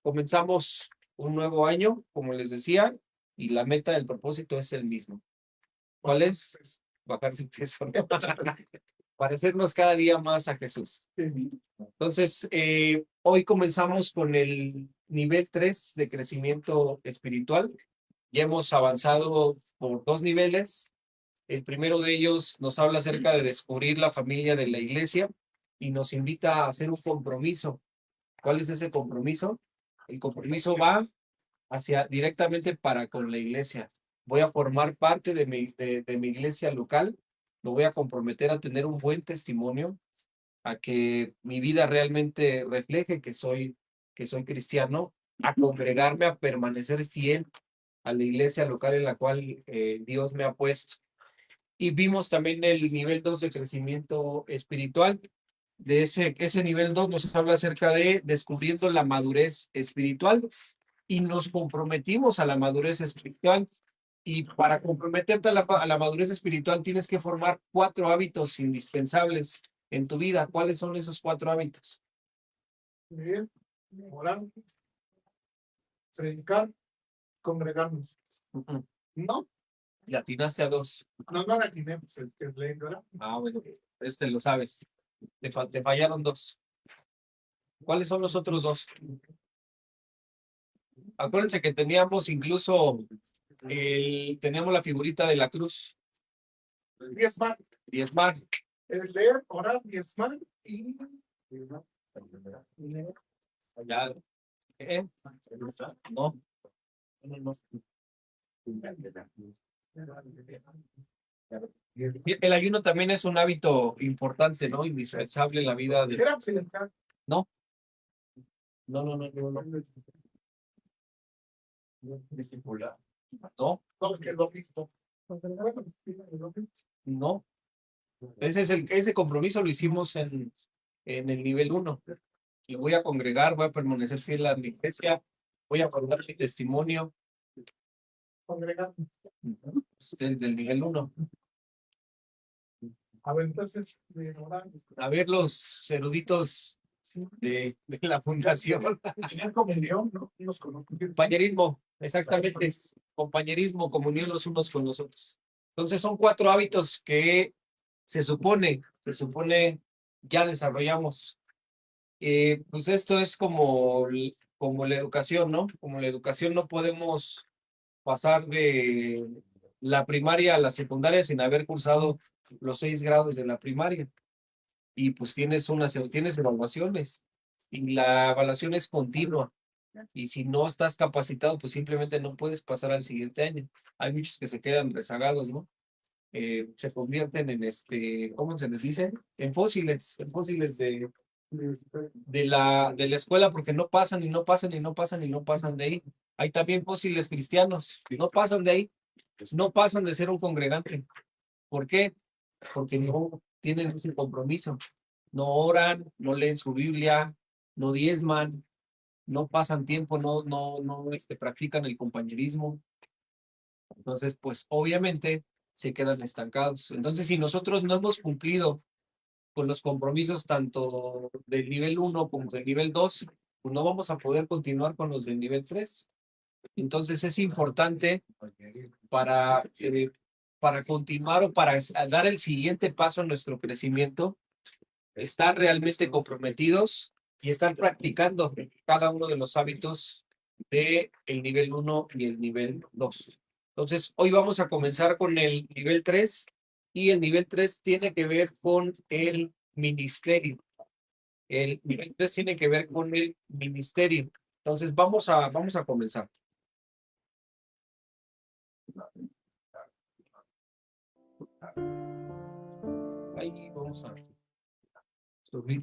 Comenzamos un nuevo año, como les decía, y la meta del propósito es el mismo. ¿Cuál es? Bajar de peso, ¿no? Parecernos cada día más a Jesús. Entonces, hoy comenzamos con el nivel 3 de crecimiento espiritual. Ya hemos avanzado por 2 niveles. El primero de ellos nos habla acerca de descubrir la familia de la iglesia y nos invita a hacer un compromiso. ¿Cuál es ese compromiso? El compromiso va directamente para con la iglesia. Voy a formar parte de mi iglesia local, lo voy a comprometer a tener un buen testimonio, a que mi vida realmente refleje que soy cristiano, a congregarme, a permanecer fiel a la iglesia local en la cual Dios me ha puesto. Y vimos también el nivel 2 de crecimiento espiritual. De ese nivel 2 nos habla acerca de descubriendo la madurez espiritual y nos comprometimos a la madurez espiritual. Y para comprometerte a la madurez espiritual tienes que formar 4 hábitos indispensables en tu vida. ¿Cuáles son esos 4 hábitos? Leer, orar, predicar, congregarnos. No, Le atinaste a 2. no latinemos, el que lee, ¿verdad? Ah, bueno, lo sabes. Te fallaron 2. ¿Cuáles son los otros 2? Acuérdense que teníamos incluso teníamos la figurita de la cruz. Diezmar. Diezmar. El leer, orar, diezmar y... Ya. No. El ayuno también es un hábito importante, ¿no? Indispensable en la vida de... No. No. Discipular. No. No. Ese compromiso lo hicimos en el nivel 1. Y voy a congregar, voy a permanecer fiel a mi iglesia, voy a guardar mi testimonio. Congregar. Este es del nivel 1. A ver, entonces, A ver los eruditos de la fundación. tenían comunión, ¿no? Compañerismo, exactamente. Compañerismo, comunión los unos con los otros. Entonces son 4 hábitos que se supone ya desarrollamos. Pues esto es como la educación, ¿no? Como la educación no podemos pasar de la primaria a la secundaria sin haber cursado los 6 grados de la primaria. Y pues tienes evaluaciones y la evaluación es continua. Y si no estás capacitado, pues simplemente no puedes pasar al siguiente año. Hay muchos que se quedan rezagados, ¿no? Se convierten en ¿cómo se les dice? En fósiles de la escuela porque no pasan y no pasan y no pasan y no pasan de ahí. Hay también fósiles cristianos que no pasan de ahí, no pasan de ser un congregante. ¿Por qué? Porque no tienen ese compromiso. No oran, no leen su Biblia, no diezman, no pasan tiempo, no practican el compañerismo. Entonces, pues obviamente se quedan estancados. Entonces, si nosotros no hemos cumplido con los compromisos tanto del nivel 1 como del nivel 2, pues no vamos a poder continuar con los del nivel 3. Entonces es importante para continuar o para dar el siguiente paso en nuestro crecimiento, estar realmente comprometidos y estar practicando cada uno de los hábitos del nivel 1 y el nivel 2. Entonces, hoy vamos a comenzar con el nivel 3 y el nivel 3 tiene que ver con el ministerio. El nivel 3 tiene que ver con el ministerio. Entonces, vamos a comenzar. Ahí vamos a subir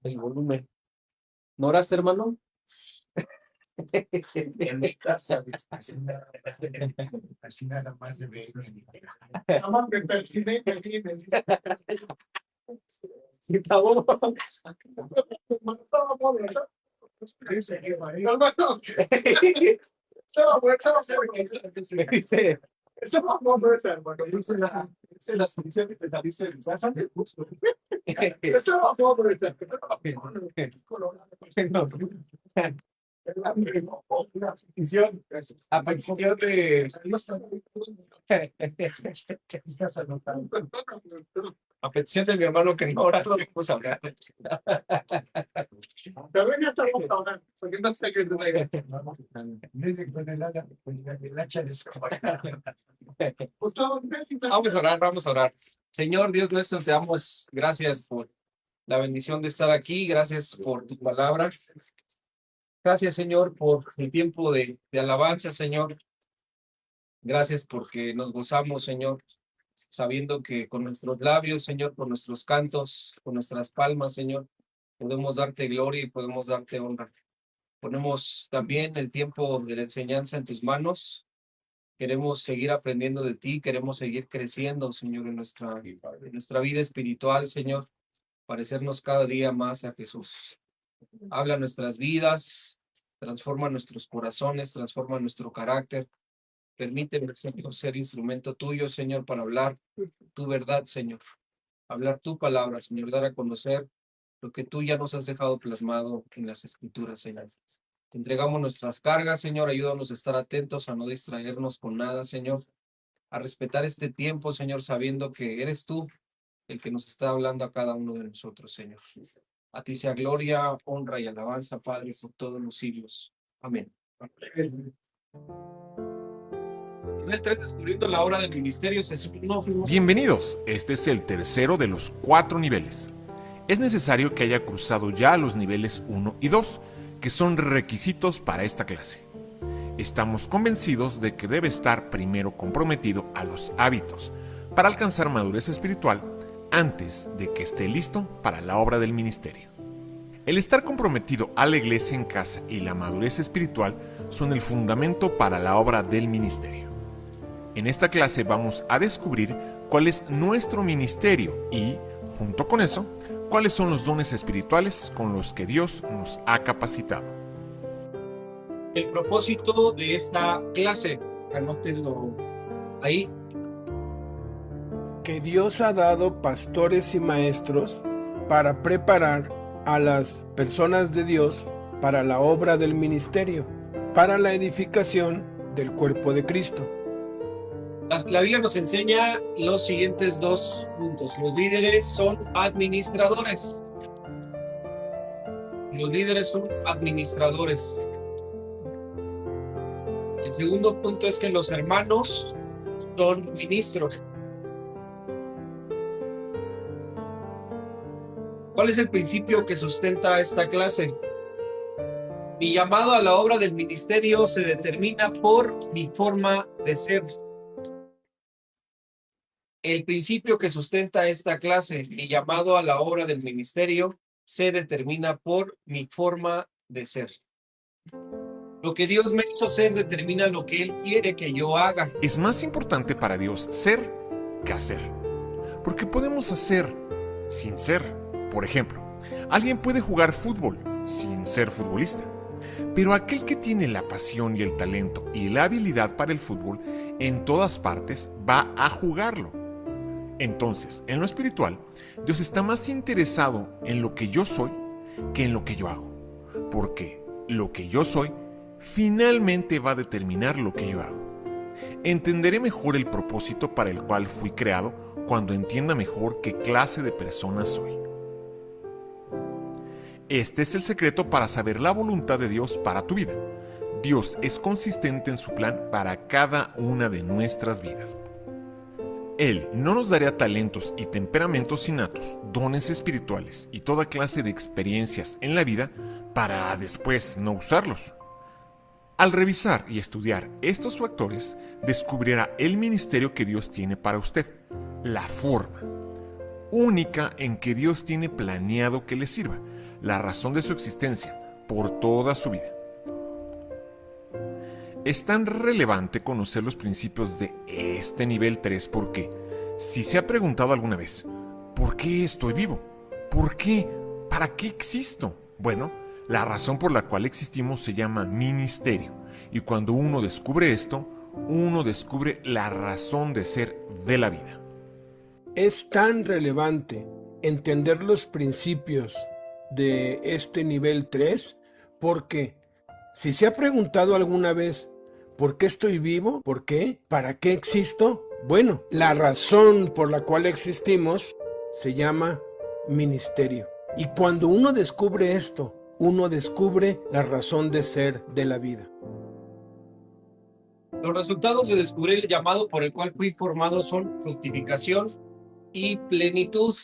el volumen. ¿No oraste, hermano? En mi casa, así nada más de ver. Sí, está bueno. Una petición. A petición de... Estás anotando. A petición de mi hermano que no, ahora no vamos a hablar. Pero ya estamos hablando. Porque no sé qué tú me digas. Desde con el hacha de escoba. Pues todo, Vamos a orar, vamos a orar. Señor Dios nuestro, te damos gracias por la bendición de estar aquí. Gracias por tu palabra. Gracias, Señor, por el tiempo de alabanza, Señor. Gracias porque nos gozamos, Señor, sabiendo que con nuestros labios, Señor, con nuestros cantos, con nuestras palmas, Señor, podemos darte gloria y podemos darte honra. Ponemos también el tiempo de la enseñanza en tus manos. Queremos seguir aprendiendo de ti, queremos seguir creciendo, Señor, en nuestra vida espiritual, Señor, parecernos cada día más a Jesús. Habla nuestras vidas, transforma nuestros corazones, transforma nuestro carácter. Permíteme, Señor, ser instrumento tuyo, Señor, para hablar tu verdad, Señor. Hablar tu palabra, Señor, dar a conocer lo que tú ya nos has dejado plasmado en las Escrituras, Señor. Te entregamos nuestras cargas, Señor. Ayúdanos a estar atentos, a no distraernos con nada, Señor. A respetar este tiempo, Señor, sabiendo que eres tú el que nos está hablando a cada uno de nosotros, Señor. A ti sea gloria, honra y alabanza, Padre, por todos los siglos. Amén. Nivel 3, descubriendo la obra del ministerio. Bienvenidos, este es el tercero de los 4 niveles. Es necesario que haya cruzado ya los niveles 1 y 2, que son requisitos para esta clase. Estamos convencidos de que debe estar primero comprometido a los hábitos, para alcanzar madurez espiritual antes de que esté listo para la obra del ministerio. El estar comprometido a la iglesia en casa y la madurez espiritual son el fundamento para la obra del ministerio. En esta clase vamos a descubrir cuál es nuestro ministerio y, junto con eso, cuáles son los dones espirituales con los que Dios nos ha capacitado. El propósito de esta clase, anótenlo ahí. Que Dios ha dado pastores y maestros para preparar a las personas de Dios para la obra del ministerio, para la edificación del cuerpo de Cristo. La Biblia nos enseña los siguientes 2 puntos. Los líderes son administradores. Los líderes son administradores. El segundo punto es que los hermanos son ministros. ¿Cuál es el principio que sustenta esta clase? Mi llamado a la obra del ministerio se determina por mi forma de ser. El principio que sustenta esta clase, mi llamado a la obra del ministerio, se determina por mi forma de ser. Lo que Dios me hizo ser determina lo que Él quiere que yo haga. Es más importante para Dios ser que hacer, porque podemos hacer sin ser. Por ejemplo, alguien puede jugar fútbol sin ser futbolista, pero aquel que tiene la pasión y el talento y la habilidad para el fútbol en todas partes va a jugarlo. Entonces, en lo espiritual, Dios está más interesado en lo que yo soy que en lo que yo hago, porque lo que yo soy finalmente va a determinar lo que yo hago. Entenderé mejor el propósito para el cual fui creado cuando entienda mejor qué clase de persona soy. Este es el secreto para saber la voluntad de Dios para tu vida. Dios es consistente en su plan para cada una de nuestras vidas. Él no nos daría talentos y temperamentos innatos, dones espirituales y toda clase de experiencias en la vida para después no usarlos. Al revisar y estudiar estos factores, descubrirá el ministerio que Dios tiene para usted, la forma única en que Dios tiene planeado que le sirva, la razón de su existencia por toda su vida. Es tan relevante conocer los principios de este nivel 3 porque, si se ha preguntado alguna vez, ¿por qué estoy vivo? ¿Por qué? ¿Para qué existo? Bueno, la razón por la cual existimos se llama ministerio, y cuando uno descubre esto, uno descubre la razón de ser de la vida. Es tan relevante entender los principios de este nivel 3 Porque si se ha preguntado alguna vez, ¿por qué estoy vivo? ¿Por qué? ¿Para qué existo? Bueno, la razón por la cual existimos se llama ministerio. Y cuando uno descubre esto, uno descubre la razón de ser de la vida. Los resultados de descubrir el llamado por el cual fui formado son fructificación y plenitud.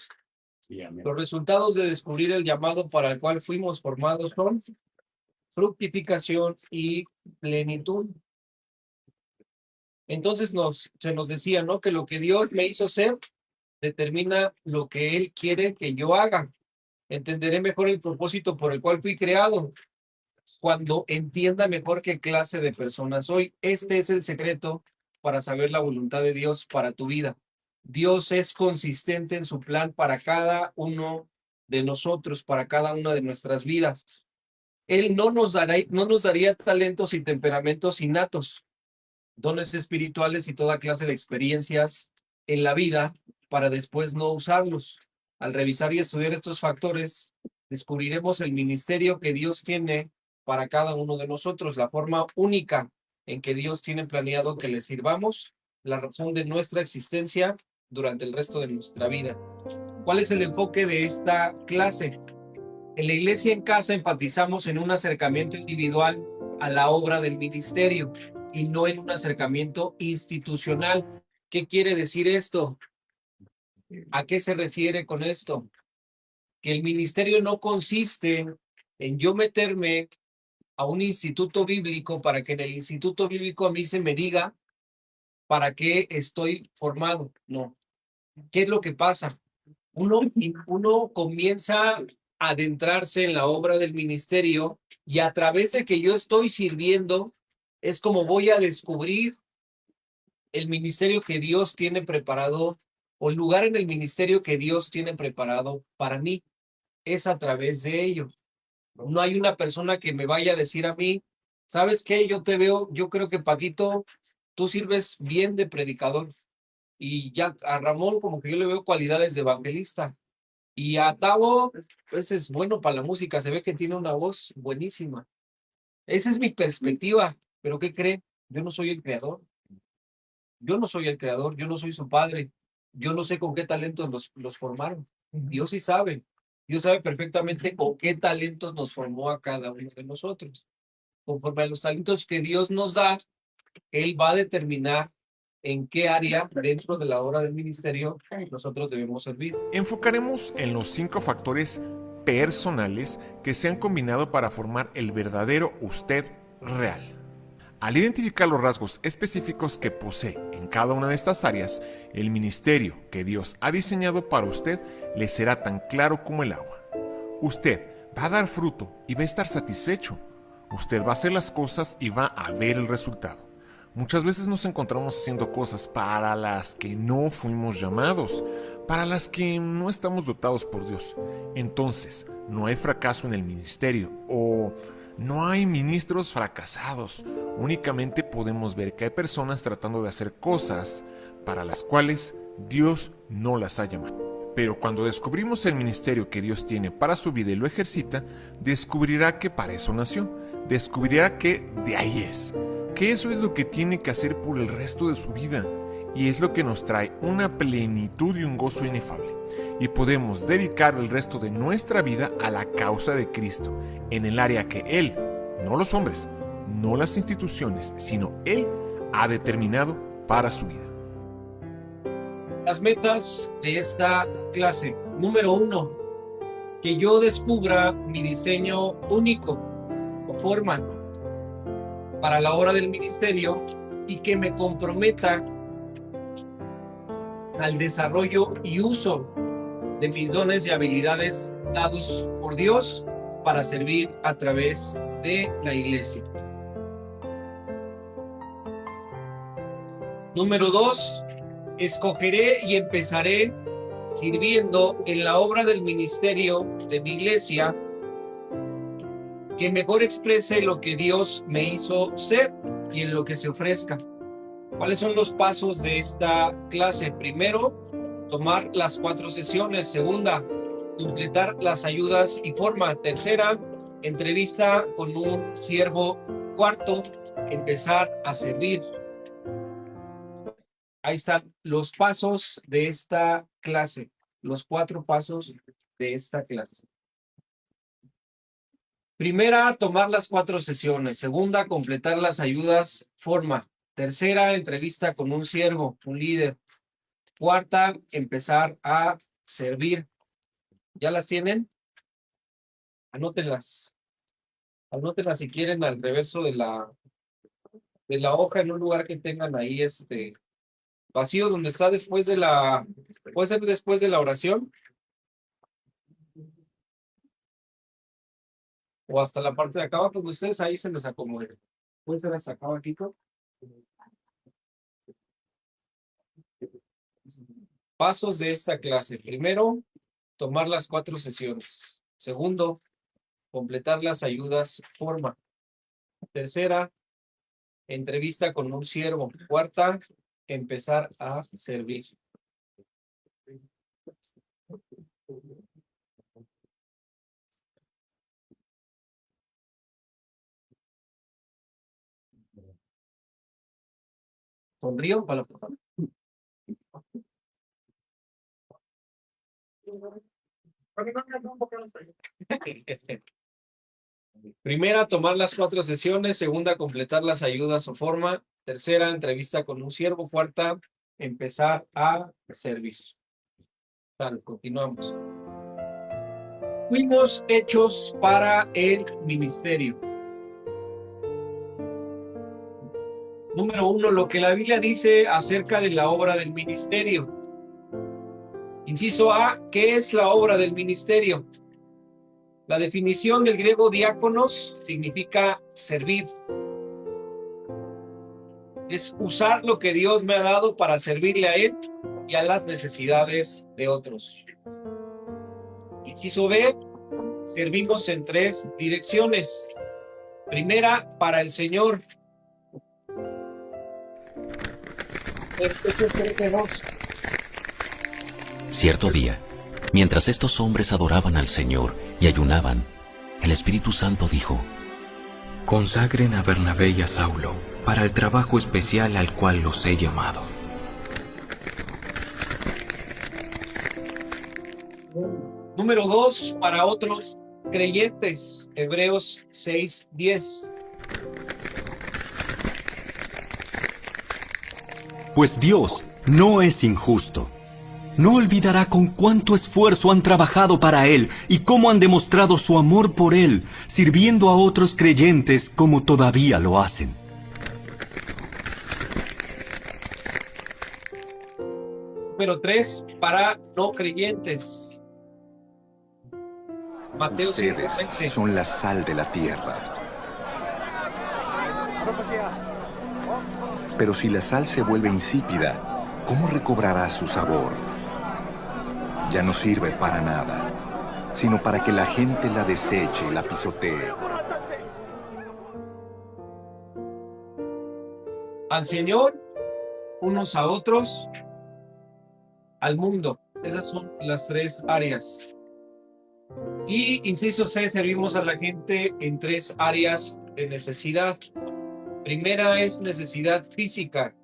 Sí, amén. Los resultados de descubrir el llamado para el cual fuimos formados son fructificación y plenitud. Entonces se nos decía, ¿no? Que lo que Dios me hizo ser determina lo que Él quiere que yo haga. Entenderé mejor el propósito por el cual fui creado cuando entienda mejor qué clase de persona soy. Este es el secreto para saber la voluntad de Dios para tu vida. Dios es consistente en su plan para cada uno de nosotros, para cada una de nuestras vidas. Él no nos daría talentos y temperamentos innatos, dones espirituales y toda clase de experiencias en la vida para después no usarlos. Al revisar y estudiar estos factores, descubriremos el ministerio que Dios tiene para cada uno de nosotros, la forma única en que Dios tiene planeado que le sirvamos, la razón de nuestra existencia durante el resto de nuestra vida. ¿Cuál es el enfoque de esta clase? En la Iglesia en Casa enfatizamos en un acercamiento individual a la obra del ministerio y no en un acercamiento institucional. ¿Qué quiere decir esto? ¿A qué se refiere con esto? Que el ministerio no consiste en yo meterme a un instituto bíblico para que en el instituto bíblico a mí se me diga para qué estoy formado. No. ¿Qué es lo que pasa? Uno comienza a adentrarse en la obra del ministerio y a través de que yo estoy sirviendo es como voy a descubrir el ministerio que Dios tiene preparado o el lugar en el ministerio que Dios tiene preparado para mí. Es a través de ello. No hay una persona que me vaya a decir a mí, ¿sabes qué? Yo creo que Paquito, tú sirves bien de predicador. Y ya a Ramón como que yo le veo cualidades de evangelista. Y a Tavo, pues es bueno para la música, se ve que tiene una voz buenísima. Esa es mi perspectiva, pero ¿qué cree? Yo no soy el creador. Yo no soy el creador, yo no soy su padre. Yo no sé con qué talentos los formaron. Dios sí sabe. Dios sabe perfectamente con qué talentos nos formó a cada uno de nosotros. Conforme a los talentos que Dios nos da, Él va a determinar en qué área dentro de la obra del ministerio nosotros debemos servir. Enfocaremos en los 5 factores personales que se han combinado para formar el verdadero usted real. Al identificar los rasgos específicos que posee en cada una de estas áreas, el ministerio que Dios ha diseñado para usted le será tan claro como el agua. Usted va a dar fruto y va a estar satisfecho. Usted va a hacer las cosas y va a ver el resultado. Muchas veces nos encontramos haciendo cosas para las que no fuimos llamados, para las que no estamos dotados por Dios. Entonces, no hay fracaso en el ministerio o no hay ministros fracasados. Únicamente podemos ver que hay personas tratando de hacer cosas para las cuales Dios no las ha llamado. Pero cuando descubrimos el ministerio que Dios tiene para su vida y lo ejercita, descubrirá que para eso nació. Descubrirá que de ahí es. Que eso es lo que tiene que hacer por el resto de su vida. Y es lo que nos trae una plenitud y un gozo inefable. Y podemos dedicar el resto de nuestra vida a la causa de Cristo, en el área que Él, no los hombres, no las instituciones, sino Él ha determinado para su vida. Las metas de esta clase. Número 1, que yo descubra mi diseño único o forma para la obra del ministerio y que me comprometa al desarrollo y uso de mis dones y habilidades dados por Dios para servir a través de la iglesia. Número 2, escogeré y empezaré sirviendo en la obra del ministerio de mi iglesia que mejor exprese lo que Dios me hizo ser y en lo que se ofrezca. ¿Cuáles son los pasos de esta clase? Primero, tomar las 4 sesiones. Segunda, completar las ayudas y forma. Tercera, entrevista con un siervo. Cuarto, empezar a servir. Ahí están los pasos de esta clase, los 4 pasos de esta clase. Primera, tomar las 4 sesiones. Segunda, completar las ayudas, forma. Tercera, entrevista con un siervo, un líder. Cuarta, empezar a servir. ¿Ya las tienen? Anótenlas. Anótenlas si quieren al reverso de la hoja, en un lugar que tengan ahí vacío, donde está después de puede ser después de la oración. O hasta la parte de acá abajo, pues ustedes ahí se les acomoden. Puede ser hasta acá abajito. Pasos de esta clase. Primero, tomar las 4 sesiones. Segundo, completar las ayudas, forma. Tercera, entrevista con un siervo. Cuarta, empezar a servir. Sonrío para la foto. Primera, tomar las 4 sesiones. Segunda, completar las ayudas o forma. Tercera, entrevista con un siervo. Cuarta, empezar a servir. Tal, continuamos. Fuimos hechos para el ministerio. Número 1, lo que la Biblia dice acerca de la obra del ministerio. Inciso A, ¿qué es la obra del ministerio? La definición del griego diáconos significa servir. Es usar lo que Dios me ha dado para servirle a Él y a las necesidades de otros. Inciso B, servimos en 3 direcciones. Primera, para el Señor. Efesios 13:2. Cierto día, mientras estos hombres adoraban al Señor y ayunaban, el Espíritu Santo dijo: Consagren a Bernabé y a Saulo para el trabajo especial al cual los he llamado. Número 2, para otros creyentes. Hebreos 6:10. Pues Dios no es injusto. No olvidará con cuánto esfuerzo han trabajado para Él y cómo han demostrado su amor por Él, sirviendo a otros creyentes como todavía lo hacen. Número 3, para no creyentes. Mateo Ustedes 5:15. son la sal de la tierra. Pero si la sal se vuelve insípida, ¿cómo recobrará su sabor? Ya no sirve para nada, sino para que la gente la deseche y la pisotee. Al Señor, unos a otros, al mundo. Esas son las 3 áreas. Y inciso C, servimos a la gente en 3 áreas de necesidad. Primera es necesidad física.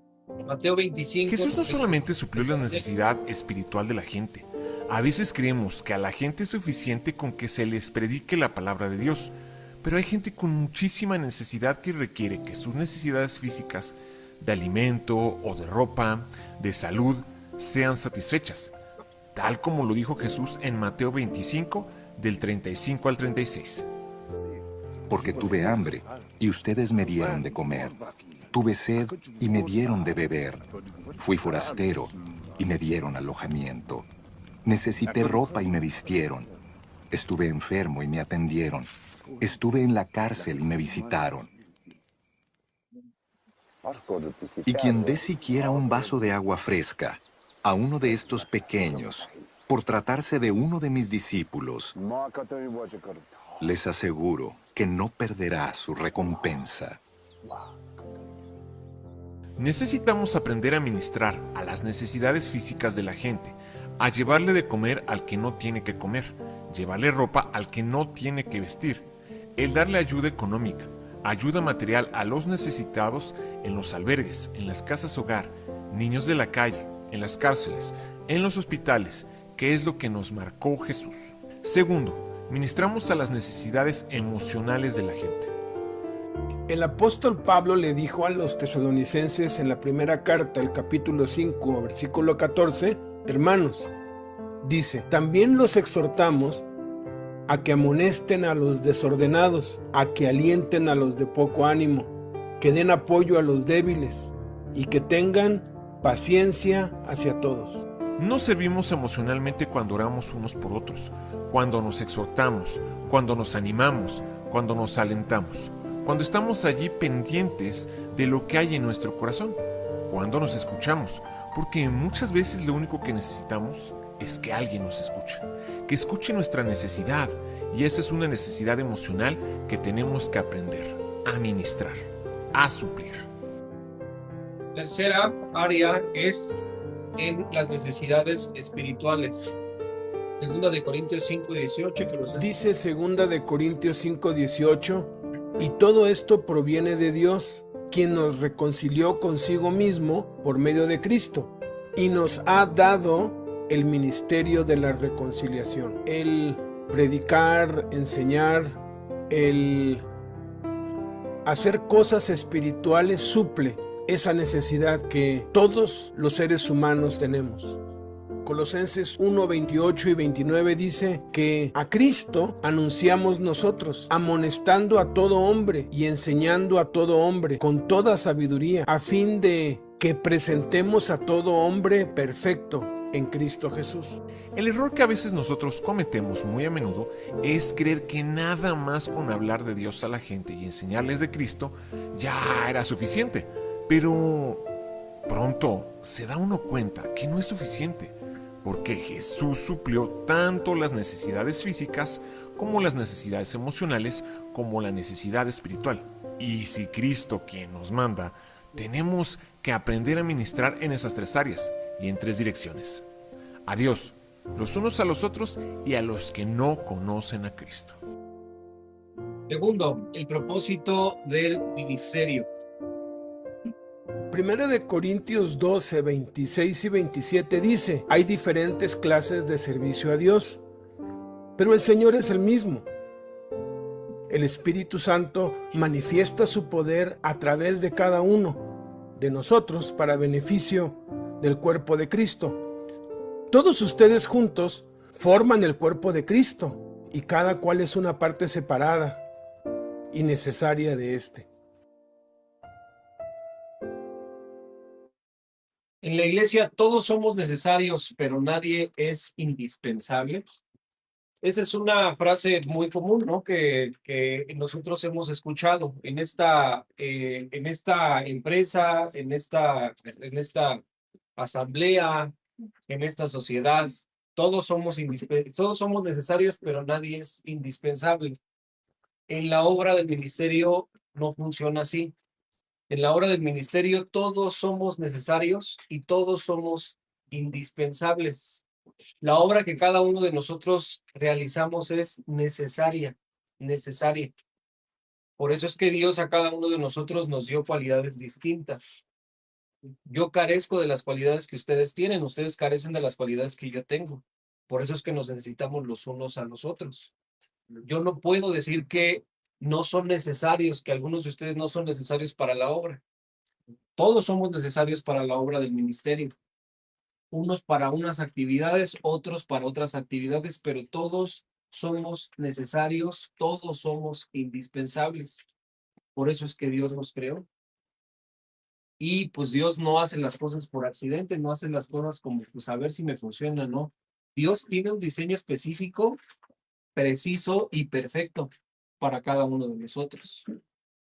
Mateo 25. Jesús no solamente suplió la necesidad espiritual de la gente. A veces creemos que a la gente es suficiente con que se les predique la palabra de Dios, pero hay gente con muchísima necesidad que requiere que sus necesidades físicas de alimento o de ropa, de salud, sean satisfechas, tal como lo dijo Jesús en Mateo 25, del 35 al 36. Porque tuve hambre, y ustedes me dieron de comer. Tuve sed, y me dieron de beber. Fui forastero, y me dieron alojamiento. Necesité ropa, y me vistieron. Estuve enfermo, y me atendieron. Estuve en la cárcel, y me visitaron. Y quien dé siquiera un vaso de agua fresca a uno de estos pequeños, por tratarse de uno de mis discípulos, les aseguro que no perderá su recompensa. Necesitamos aprender a ministrar a las necesidades físicas de la gente, a llevarle de comer al que no tiene que comer, llevarle ropa al que no tiene que vestir. el darle ayuda económica, ayuda material a los necesitados en los albergues, en las casas hogar, niños de la calle, en las cárceles, en los hospitales, que es lo que nos marcó Jesús. Segundo, ministramos a las necesidades emocionales de la gente. El apóstol Pablo le dijo a los tesalonicenses en la primera carta, el capítulo 5, versículo 14, hermanos, dice, también los exhortamos a que amonesten a los desordenados, a que alienten a los de poco ánimo, que den apoyo a los débiles y que tengan paciencia hacia todos. No servimos emocionalmente cuando oramos unos por otros, cuando nos exhortamos, cuando nos animamos, cuando nos alentamos, cuando estamos allí pendientes de lo que hay en nuestro corazón, cuando nos escuchamos, porque muchas veces lo único que necesitamos es que alguien nos escuche, que escuche nuestra necesidad, y esa es una necesidad emocional que tenemos que aprender a ministrar, a suplir. Tercera área es en las necesidades espirituales. Segunda de Corintios 5:18, que los Dice segunda de Corintios 5:18, y todo esto proviene de Dios, quien nos reconcilió consigo mismo por medio de Cristo, y nos ha dado el ministerio de la reconciliación. El predicar, enseñar, el hacer cosas espirituales suple esa necesidad que todos los seres humanos tenemos. Colosenses 1, 28 y 29 dice que a Cristo anunciamos nosotros, amonestando a todo hombre y enseñando a todo hombre con toda sabiduría, a fin de que presentemos a todo hombre perfecto en Cristo Jesús. El error que a veces nosotros cometemos muy a menudo es creer que nada más con hablar de Dios a la gente y enseñarles de Cristo ya era suficiente. Pero pronto se da uno cuenta que no es suficiente, porque Jesús suplió tanto las necesidades físicas como las necesidades emocionales como la necesidad espiritual. Y si Cristo quien nos manda, tenemos que aprender a ministrar en esas tres áreas y en tres direcciones. A Dios, los unos a los otros y a los que no conocen a Cristo. Segundo, el propósito del ministerio. Primera de Corintios 12, 26 y 27 dice, hay diferentes clases de servicio a Dios, pero el Señor es el mismo. El Espíritu Santo manifiesta su poder a través de cada uno de nosotros para beneficio del cuerpo de Cristo. Todos ustedes juntos forman el cuerpo de Cristo y cada cual es una parte separada y necesaria de éste. En la iglesia todos somos necesarios, pero nadie es indispensable. Esa es una frase muy común, ¿no? Que nosotros hemos escuchado en esta empresa, en esta asamblea, en esta sociedad. Todos somos necesarios, pero nadie es indispensable. En la obra del ministerio no funciona así. En la obra del ministerio todos somos necesarios y todos somos indispensables. La obra que cada uno de nosotros realizamos es necesaria. Por eso es que Dios a cada uno de nosotros nos dio cualidades distintas. Yo carezco de las cualidades que ustedes tienen, ustedes carecen de las cualidades que yo tengo. Por eso es que nos necesitamos los unos a los otros. Yo no puedo decir que no son necesarios, que algunos de ustedes no son necesarios para la obra. Todos somos necesarios para la obra del ministerio. Unos para unas actividades, otros para otras actividades, pero todos somos necesarios, todos somos indispensables. Por eso es que Dios nos creó. Y pues Dios no hace las cosas por accidente, no hace las cosas como pues a ver si me funciona, no. Dios tiene un diseño específico, preciso y perfecto para cada uno de nosotros.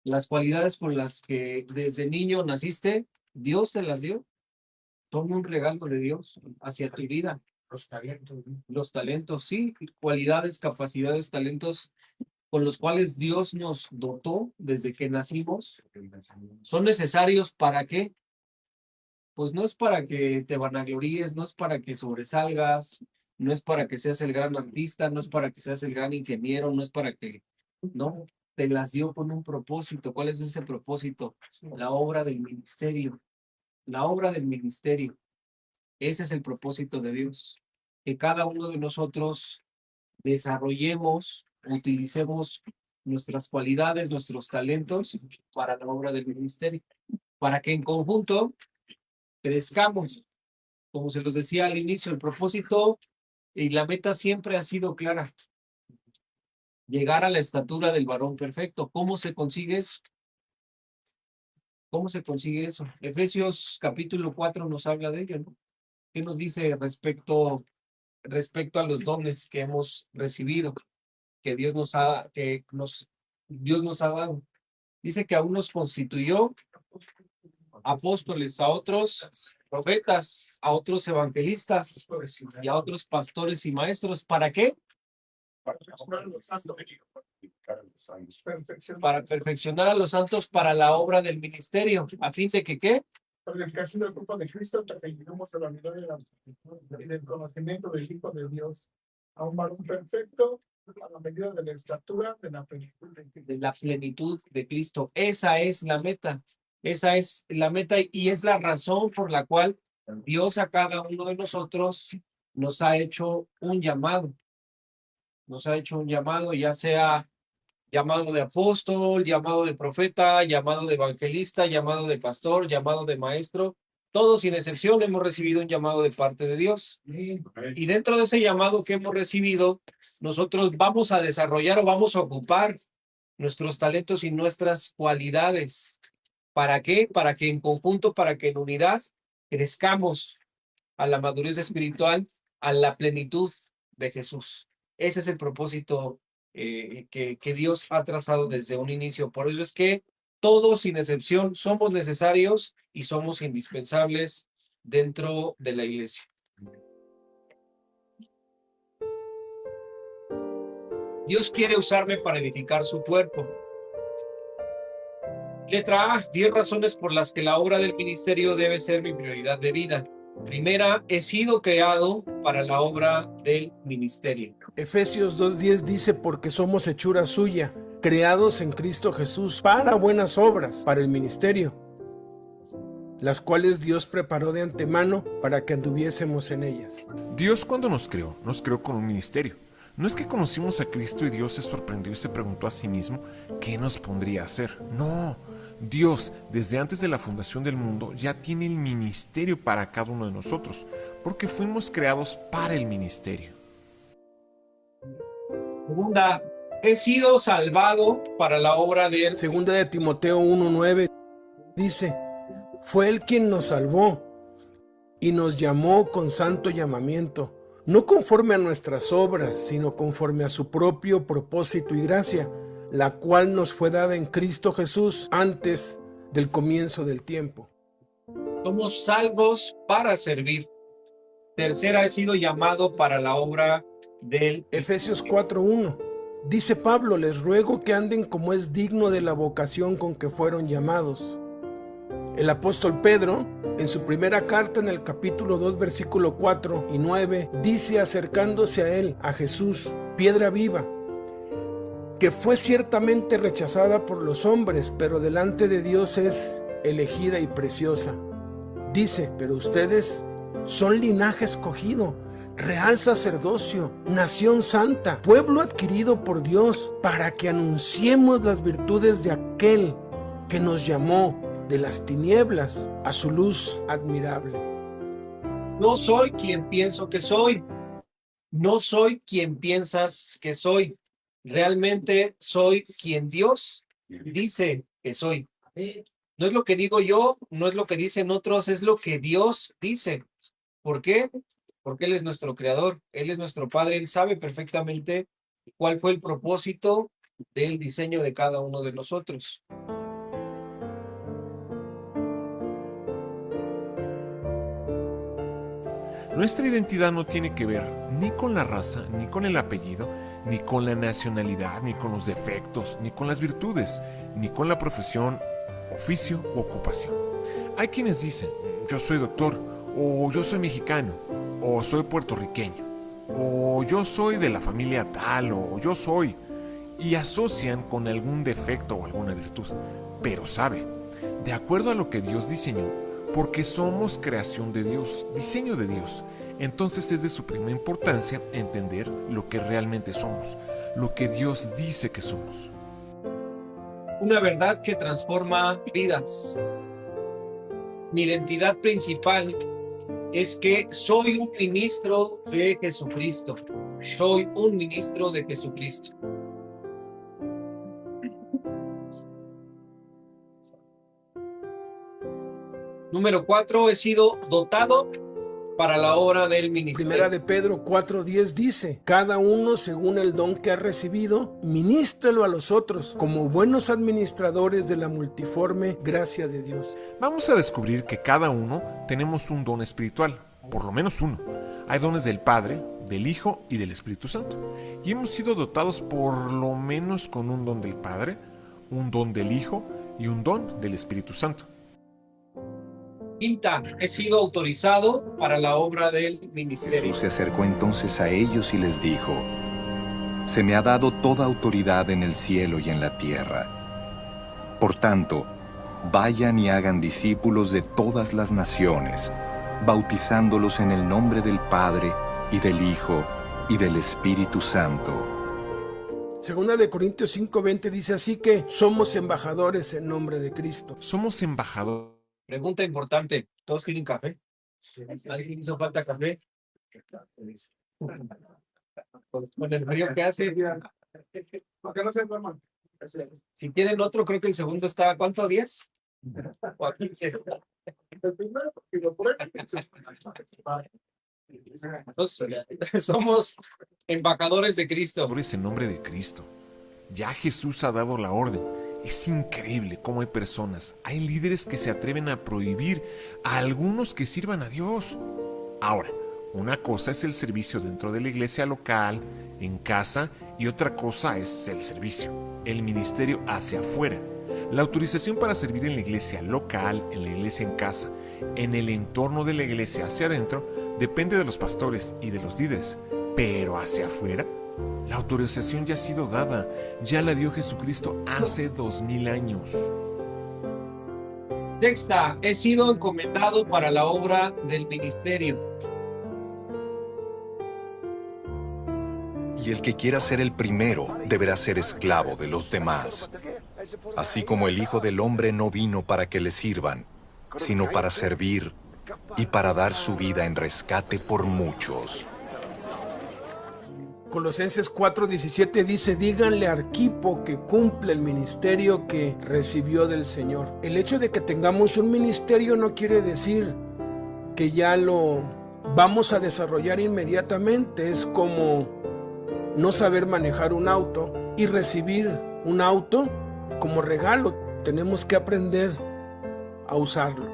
Las cualidades con las que desde niño naciste, Dios te las dio. Son un regalo de Dios hacia tu vida. Los talentos, sí, cualidades, capacidades, talentos con los cuales Dios nos dotó desde que nacimos. ¿Son necesarios para qué? Pues no es para que te vanaglories, no es para que sobresalgas, no es para que seas el gran artista, no es para que seas el gran ingeniero, no es para que, no, te las dio con un propósito. ¿Cuál es ese propósito? La obra del ministerio. La obra del ministerio. Ese es el propósito de Dios. Que cada uno de nosotros desarrollemos, utilicemos nuestras cualidades, nuestros talentos para la obra del ministerio. Para que en conjunto crezcamos. Como se los decía al inicio, el propósito y la meta siempre ha sido clara. Llegar a la estatura del varón perfecto. ¿Cómo se consigue eso? ¿Cómo se consigue eso? Efesios capítulo 4 nos habla de ello, ¿no? ¿Qué nos dice respecto a los dones que hemos recibido, que Dios nos ha dado? Dice que a unos constituyó apóstoles, a otros profetas, a otros evangelistas y a otros pastores y maestros. ¿Para qué? Para perfeccionar a los santos para la obra del ministerio, a fin de que ¿qué? Para el caso del cuerpo de Cristo, perfeccionamos a la medida del conocimiento del Hijo de Dios, a un varón perfecto, a la medida de la estatura de la plenitud de Cristo. Esa es la meta. Esa es la meta y es la razón por la cual Dios a cada uno de nosotros nos ha hecho un llamado. Nos ha hecho un llamado, ya sea llamado de apóstol, llamado de profeta, llamado de evangelista, llamado de pastor, llamado de maestro. Todos sin excepción hemos recibido un llamado de parte de Dios. Y dentro de ese llamado que hemos recibido, nosotros vamos a desarrollar o vamos a ocupar nuestros talentos y nuestras cualidades. ¿Para qué? Para que en conjunto, para que en unidad crezcamos a la madurez espiritual, a la plenitud de Jesús. Ese es el propósito que Dios ha trazado desde un inicio. Por eso es que todos, sin excepción, somos necesarios y somos indispensables dentro de la iglesia. Dios quiere usarme para edificar su cuerpo. Letra A, 10 razones por las que la obra del ministerio debe ser mi prioridad de vida. Primera, he sido creado para la obra del ministerio. Efesios 2:10 dice, porque somos hechura suya, creados en Cristo Jesús para buenas obras, para el ministerio, las cuales Dios preparó de antemano para que anduviésemos en ellas. Dios cuando nos creó con un ministerio. No es que conocimos a Cristo y Dios se sorprendió y se preguntó a sí mismo qué nos pondría a hacer. No, Dios desde antes de la fundación del mundo ya tiene el ministerio para cada uno de nosotros, porque fuimos creados para el ministerio. Segunda, he sido salvado para la obra de él. Segunda de Timoteo 1:9 dice, fue él quien nos salvó y nos llamó con santo llamamiento, no conforme a nuestras obras, sino conforme a su propio propósito y gracia, la cual nos fue dada en Cristo Jesús antes del comienzo del tiempo. Somos salvos para servir. Tercera, he sido llamado para la obra del Efesios 4:1 dice Pablo, les ruego que anden como es digno de la vocación con que fueron llamados. El apóstol Pedro, en su primera carta en el capítulo 2, versículo 4 y 9, dice acercándose a él, a Jesús, piedra viva, que fue ciertamente rechazada por los hombres, pero delante de Dios es elegida y preciosa. Dice, pero ustedes son linaje escogido, real sacerdocio, nación santa, pueblo adquirido por Dios, para que anunciemos las virtudes de aquel que nos llamó de las tinieblas a su luz admirable. No soy quien pienso que soy. No soy quien piensas que soy. Realmente soy quien Dios dice que soy. No es lo que digo yo, no es lo que dicen otros, es lo que Dios dice. ¿Por qué? Porque Él es nuestro creador, Él es nuestro Padre, Él sabe perfectamente cuál fue el propósito del diseño de cada uno de nosotros. Nuestra identidad no tiene que ver ni con la raza, ni con el apellido, ni con la nacionalidad, ni con los defectos, ni con las virtudes, ni con la profesión, oficio u ocupación. Hay quienes dicen, yo soy doctor, o yo soy mexicano, o soy puertorriqueño, o yo soy de la familia tal, o yo soy. y asocian con algún defecto o alguna virtud, pero sabe, de acuerdo a lo que Dios diseñó, porque somos creación de Dios, diseño de Dios, entonces es de suprema importancia entender lo que realmente somos, lo que Dios dice que somos. Una verdad que transforma vidas. Mi identidad principal es que soy un ministro de Jesucristo. Soy un ministro de Jesucristo. Número 4, he sido dotado para la obra del ministerio. Primera de Pedro 4:10 dice, cada uno según el don que ha recibido, ministrelo a los otros, como buenos administradores de la multiforme gracia de Dios. Vamos a descubrir que cada uno tenemos un don espiritual, por lo menos uno. Hay dones del Padre, del Hijo y del Espíritu Santo. Y hemos sido dotados por lo menos con un don del Padre, un don del Hijo y un don del Espíritu Santo. Quinta, he sido autorizado para la obra del ministerio. Jesús se acercó entonces a ellos y les dijo, se me ha dado toda autoridad en el cielo y en la tierra. Por tanto, vayan y hagan discípulos de todas las naciones, bautizándolos en el nombre del Padre y del Hijo y del Espíritu Santo. Segunda de Corintios 5:20 dice así que somos embajadores en nombre de Cristo. Somos embajadores. Pregunta importante, ¿todos tienen café? ¿Alguien hizo falta café? Con el frío que hace. ¿Por qué no se duerman? Si quieren otro, creo que el segundo está ¿a cuánto? ¿10? ¿O a 15? El primero, y lo prueben. Entonces, somos embajadores de Cristo. En nombre de Cristo. Ya Jesús ha dado la orden. Es increíble cómo hay personas, hay líderes que se atreven a prohibir a algunos que sirvan a Dios. Ahora, una cosa es el servicio dentro de la iglesia local, en casa, y otra cosa es el servicio, el ministerio hacia afuera. La autorización para servir en la iglesia local, en la iglesia en casa, en el entorno de la iglesia hacia adentro, depende de los pastores y de los líderes, pero hacia afuera, la autorización ya ha sido dada, ya la dio Jesucristo hace 2000 años. Sexta, he sido encomendado para la obra del ministerio. Y el que quiera ser el primero deberá ser esclavo de los demás. Así como el Hijo del Hombre no vino para que le sirvan, sino para servir y para dar su vida en rescate por muchos. Colosenses 4:17 dice, díganle a Arquipo que cumple el ministerio que recibió del Señor. El hecho de que tengamos un ministerio no quiere decir que ya lo vamos a desarrollar inmediatamente. Es como no saber manejar un auto y recibir un auto como regalo. Tenemos que aprender a usarlo.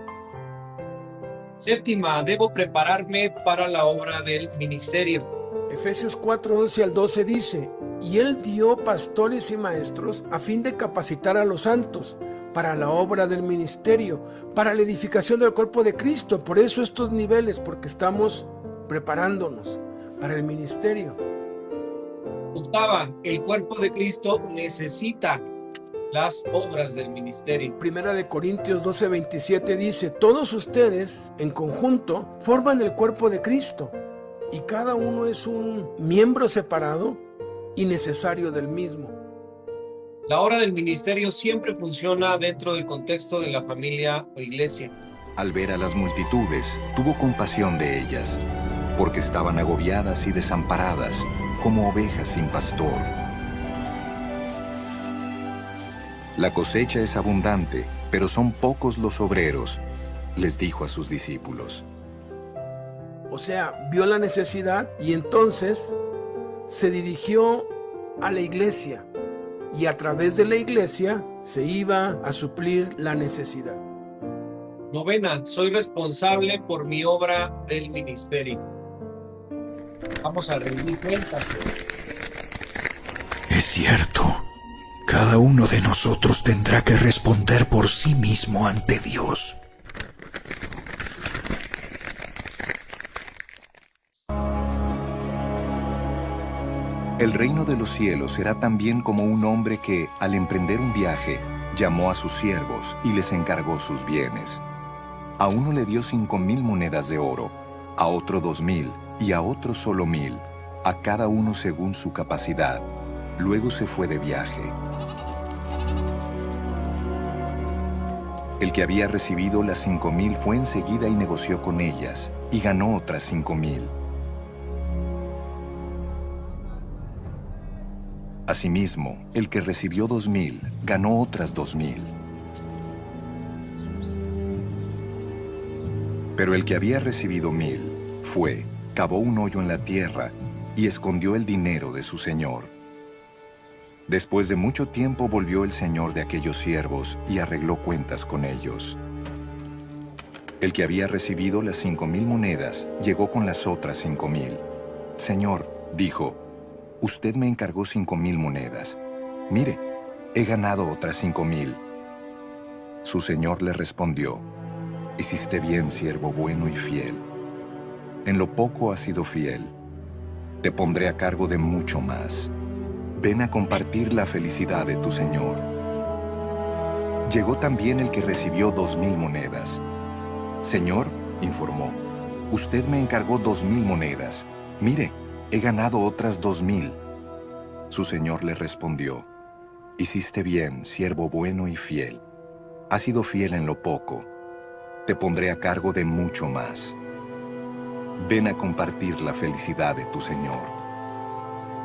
Séptima, debo prepararme para la obra del ministerio. Efesios 4:11 al 12 dice, y él dio pastores y maestros a fin de capacitar a los santos para la obra del ministerio, para la edificación del cuerpo de Cristo. Por eso estos niveles, porque estamos preparándonos para el ministerio. Octava, el cuerpo de Cristo necesita las obras del ministerio. Primera de Corintios 12:27 dice, todos ustedes en conjunto forman el cuerpo de Cristo y cada uno es un miembro separado y necesario del mismo. La obra del ministerio siempre funciona dentro del contexto de la familia o iglesia. Al ver a las multitudes, tuvo compasión de ellas, porque estaban agobiadas y desamparadas, como ovejas sin pastor. La cosecha es abundante, pero son pocos los obreros, les dijo a sus discípulos. O sea, vio la necesidad y entonces se dirigió a la iglesia y a través de la iglesia se iba a suplir la necesidad. Novena, soy responsable por mi obra del ministerio. Vamos a rendir cuentas. Es cierto, cada uno de nosotros tendrá que responder por sí mismo ante Dios. El reino de los cielos será también como un hombre que, al emprender un viaje, llamó a sus siervos y les encargó sus bienes. A uno le dio 5,000 monedas de oro, a otro 2,000 y a otro solo 1,000, a cada uno según su capacidad. Luego se fue de viaje. El que había recibido las 5,000 fue enseguida y negoció con ellas, y ganó otras 5,000. Asimismo, el que recibió 2,000 ganó otras 2,000. Pero el que había recibido 1,000 fue, cavó un hoyo en la tierra y escondió el dinero de su señor. Después de mucho tiempo volvió el señor de aquellos siervos y arregló cuentas con ellos. El que había recibido las 5,000 monedas llegó con las otras 5,000. Señor, dijo, usted me encargó 5,000 monedas. Mire, he ganado otras 5,000. Su señor le respondió, hiciste bien, siervo bueno y fiel. En lo poco has sido fiel. Te pondré a cargo de mucho más. Ven a compartir la felicidad de tu señor. Llegó también el que recibió 2,000 monedas. Señor, informó, usted me encargó 2,000 monedas. Mire, he ganado otras 2,000. Su señor le respondió, hiciste bien, siervo bueno y fiel. Has sido fiel en lo poco. Te pondré a cargo de mucho más. Ven a compartir la felicidad de tu señor.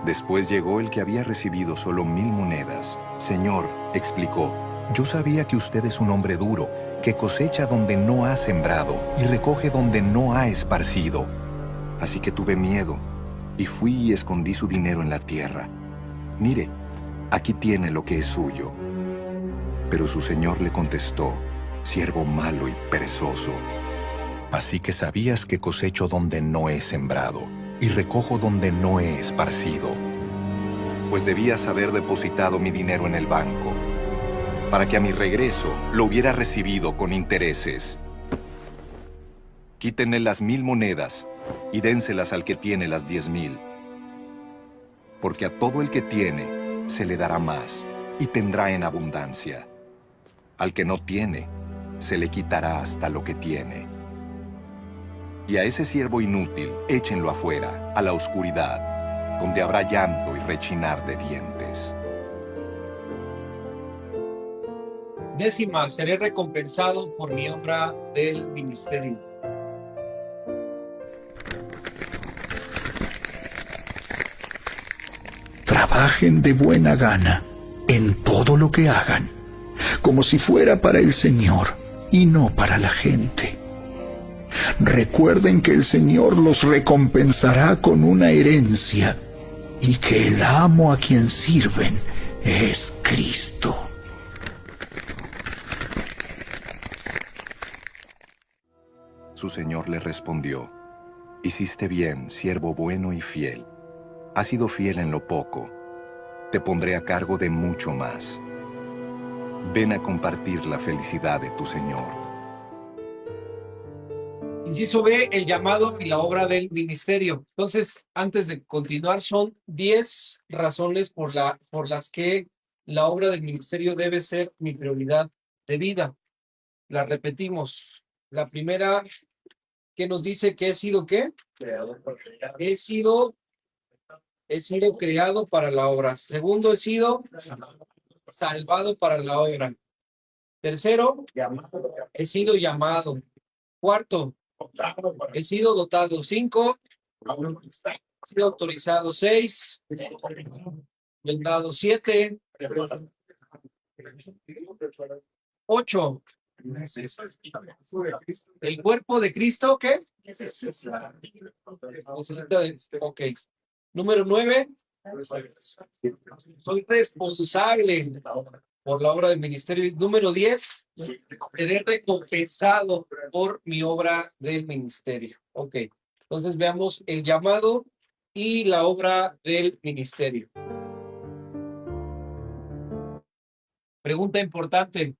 Después llegó el que había recibido solo 1,000 monedas. Señor, explicó, yo sabía que usted es un hombre duro, que cosecha donde no ha sembrado y recoge donde no ha esparcido. Así que tuve miedo y fui y escondí su dinero en la tierra. Mire, aquí tiene lo que es suyo. Pero su señor le contestó, siervo malo y perezoso. Así que sabías que cosecho donde no he sembrado y recojo donde no he esparcido. Pues debías haber depositado mi dinero en el banco, para que a mi regreso lo hubiera recibido con intereses. Quítenle las 1,000 monedas y dénselas al que tiene las 10,000. Porque a todo el que tiene se le dará más y tendrá en abundancia. Al que no tiene, se le quitará hasta lo que tiene. Y a ese siervo inútil, échenlo afuera, a la oscuridad, donde habrá llanto y rechinar de dientes. 10ª, seré recompensado por mi obra del ministerio. Trabajen de buena gana en todo lo que hagan, como si fuera para el Señor y no para la gente. Recuerden que el Señor los recompensará con una herencia y que el amo a quien sirven es Cristo. Su señor le respondió, hiciste bien, siervo bueno y fiel. Has sido fiel en lo poco. Te pondré a cargo de mucho más. Ven a compartir la felicidad de tu señor. Inciso B, el llamado y la obra del ministerio. Entonces, antes de continuar, son 10 razones por las que la obra del ministerio debe ser mi prioridad de vida. La repetimos. La primera, que nos dice que he sido ¿qué? He sido creado para la obra. Segundo, he sido salvado para la obra. Tercero, he sido llamado. Cuarto, he sido dotado. 5, he sido autorizado. 6, vendado. 7, 8, el cuerpo de Cristo, ¿qué? Necesita de... Ok. Número 9, soy responsable por la obra del ministerio. Número 10, seré recompensado por mi obra del ministerio. Ok. Entonces veamos el llamado y la obra del ministerio. Pregunta importante.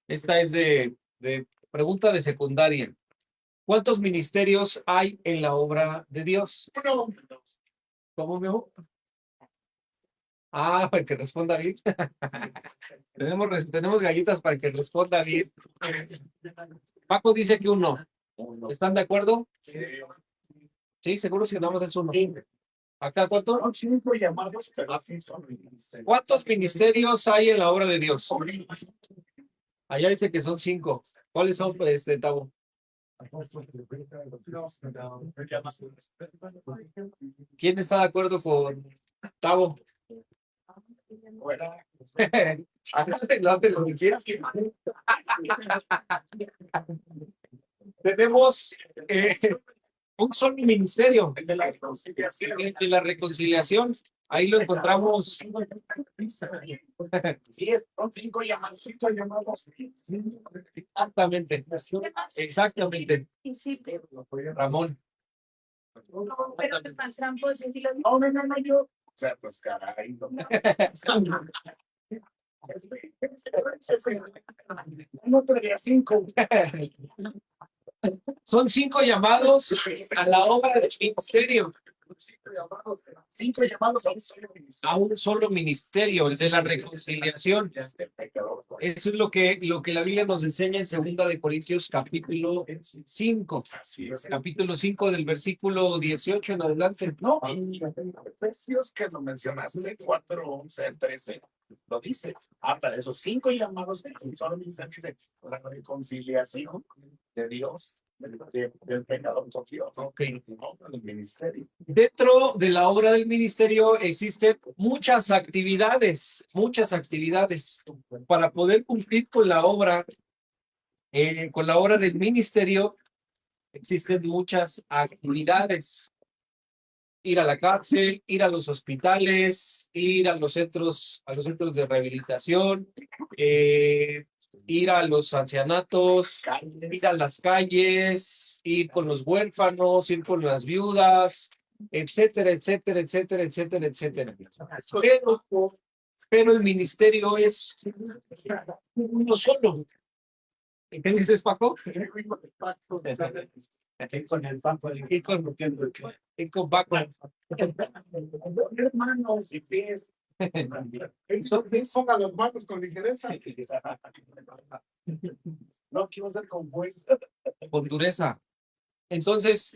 Esta es de pregunta de secundaria. ¿Cuántos ministerios hay en la obra de Dios? ¿Cómo me Ah, para que responda bien. Tenemos galletas para que responda bien. Paco dice que uno. ¿Están de acuerdo? Sí, seguro si ganamos es uno. ¿Acá cuánto? Son 5 llamados, pero aquí son ministerios. ¿Cuántos ministerios hay en la obra de Dios? Allá dice que son 5. ¿Cuáles son, Tavo? ¿Quién está de acuerdo con Tavo? Adelante lo que quieras. Tenemos un solo ministerio De la reconciliación. de la reconciliación. Ahí lo encontramos. Sí, son 5 llamados, 5 llamados. Exactamente. Exactamente. Y sí, pero Ramón. los más tramposos y los No, yo. O sea, pues caray. No traía 5. Son 5 llamados a la obra del ministerio. 5 llamados A un solo ministerio, el de la reconciliación. Eso es lo que la Biblia nos enseña en 2 de Corintios capítulo 5. Capítulo 5 del versículo 18 en adelante. No, Efesios que lo mencionaste, 4, 11, 13, lo dice. Habla de esos 5 llamados que son ministerios de la reconciliación de Dios, del pecador con Dios. Ok. No, del ministerio. Dentro de la obra del ministerio existen muchas actividades para poder cumplir con la obra del ministerio. Existen muchas actividades: ir a la cárcel, ir a los hospitales, ir a los centros de rehabilitación, ir a los ancianatos, ir a las calles, ir con los huérfanos, ir con las viudas, etcétera, etcétera, etcétera, etcétera, etcétera. Pero el ministerio es uno solo. ¿Qué dices, Paco? Y con Paco. Hermanos y pies. Ponga las manos con ligereza. No quiero ser compuesto. Con dureza. Entonces,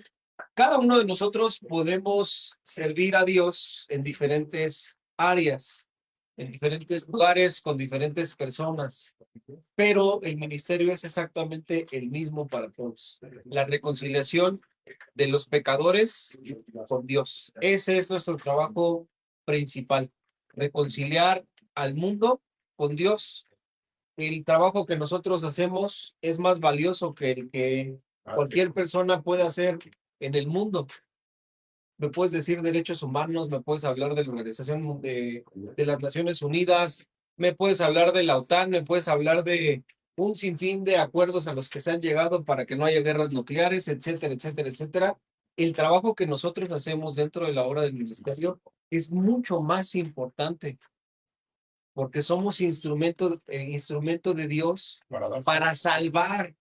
cada uno de nosotros podemos servir a Dios en diferentes áreas, en diferentes lugares, con diferentes personas, pero el ministerio es exactamente el mismo para todos. La reconciliación de los pecadores con Dios. Ese es nuestro trabajo principal: reconciliar al mundo con Dios. El trabajo que nosotros hacemos es más valioso que el que cualquier persona puede hacer en el mundo. Me puedes decir derechos humanos, me puedes hablar de la Organización de las Naciones Unidas, me puedes hablar de la OTAN, me puedes hablar de un sinfín de acuerdos a los que se han llegado para que no haya guerras nucleares, etcétera, etcétera, etcétera. El trabajo que nosotros hacemos dentro de la obra del ministerio es mucho más importante, porque somos instrumento de Dios para salvar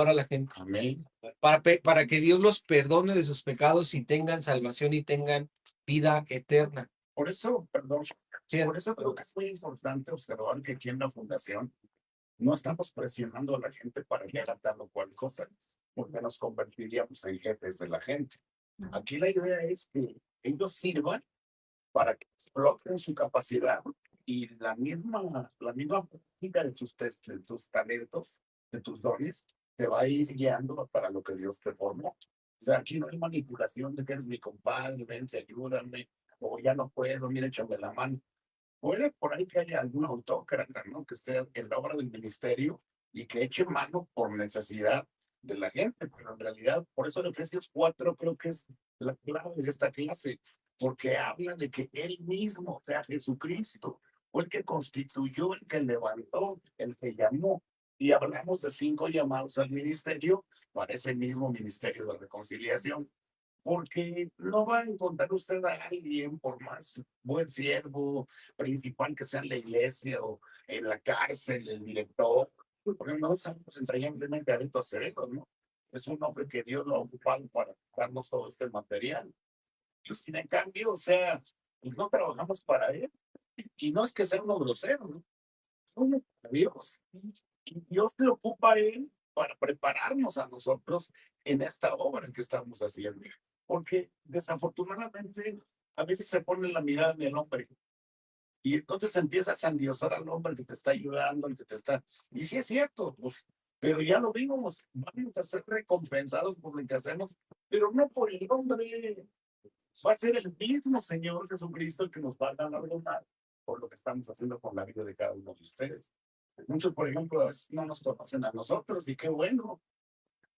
a la gente. Amén. Para que Dios los perdone de sus pecados y tengan salvación y tengan vida eterna. Por eso, perdón, Sí. por eso creo que es muy importante observar que aquí en la fundación no estamos presionando a la gente para que haga tal o cual cosa, porque nos convertiríamos en jefes de la gente. Aquí la idea es que ellos sirvan para que exploten su capacidad y la misma práctica de tus talentos, de tus dones, te va a ir guiando para lo que Dios te formó. O sea, aquí no hay manipulación de que eres mi compadre, vente, ayúdame, o ya no puedo, mira, échame la mano. Puede por ahí que haya algún autócrata, ¿no? Que esté en la obra del ministerio y que eche mano por necesidad de la gente, pero en realidad, por eso en Efesios 4 creo que es la clave de esta clase, porque habla de que Él mismo, o sea, Jesucristo, fue el que constituyó, el que levantó, el que llamó. Y hablamos de 5 llamados al ministerio para ese mismo ministerio de reconciliación. Porque no va a encontrar usted a alguien, por más buen siervo, principal que sea en la iglesia o en la cárcel, el director, porque no sabemos entrañablemente adentro a cerebro, ¿no? Es un hombre que Dios lo ha ocupado para darnos todo este material. Pues, sin en cambio, o sea, pues no trabajamos para Él. Y no es que sea uno grosero, ¿no? Somos para Dios. Y Dios le ocupa a Él para prepararnos a nosotros en esta obra que estamos haciendo. Porque desafortunadamente a veces se pone la mirada en el hombre. Y entonces empiezas a endiosar al hombre que te está ayudando, el que te está... Y sí es cierto, pues, pero ya lo vimos, vamos a ser recompensados por lo que hacemos, pero no por el hombre. Va a ser el mismo Señor Jesucristo el que nos va a galardonar por lo que estamos haciendo con la vida de cada uno de ustedes. Muchos, por ejemplo, a veces no nos conocen a nosotros, y qué bueno,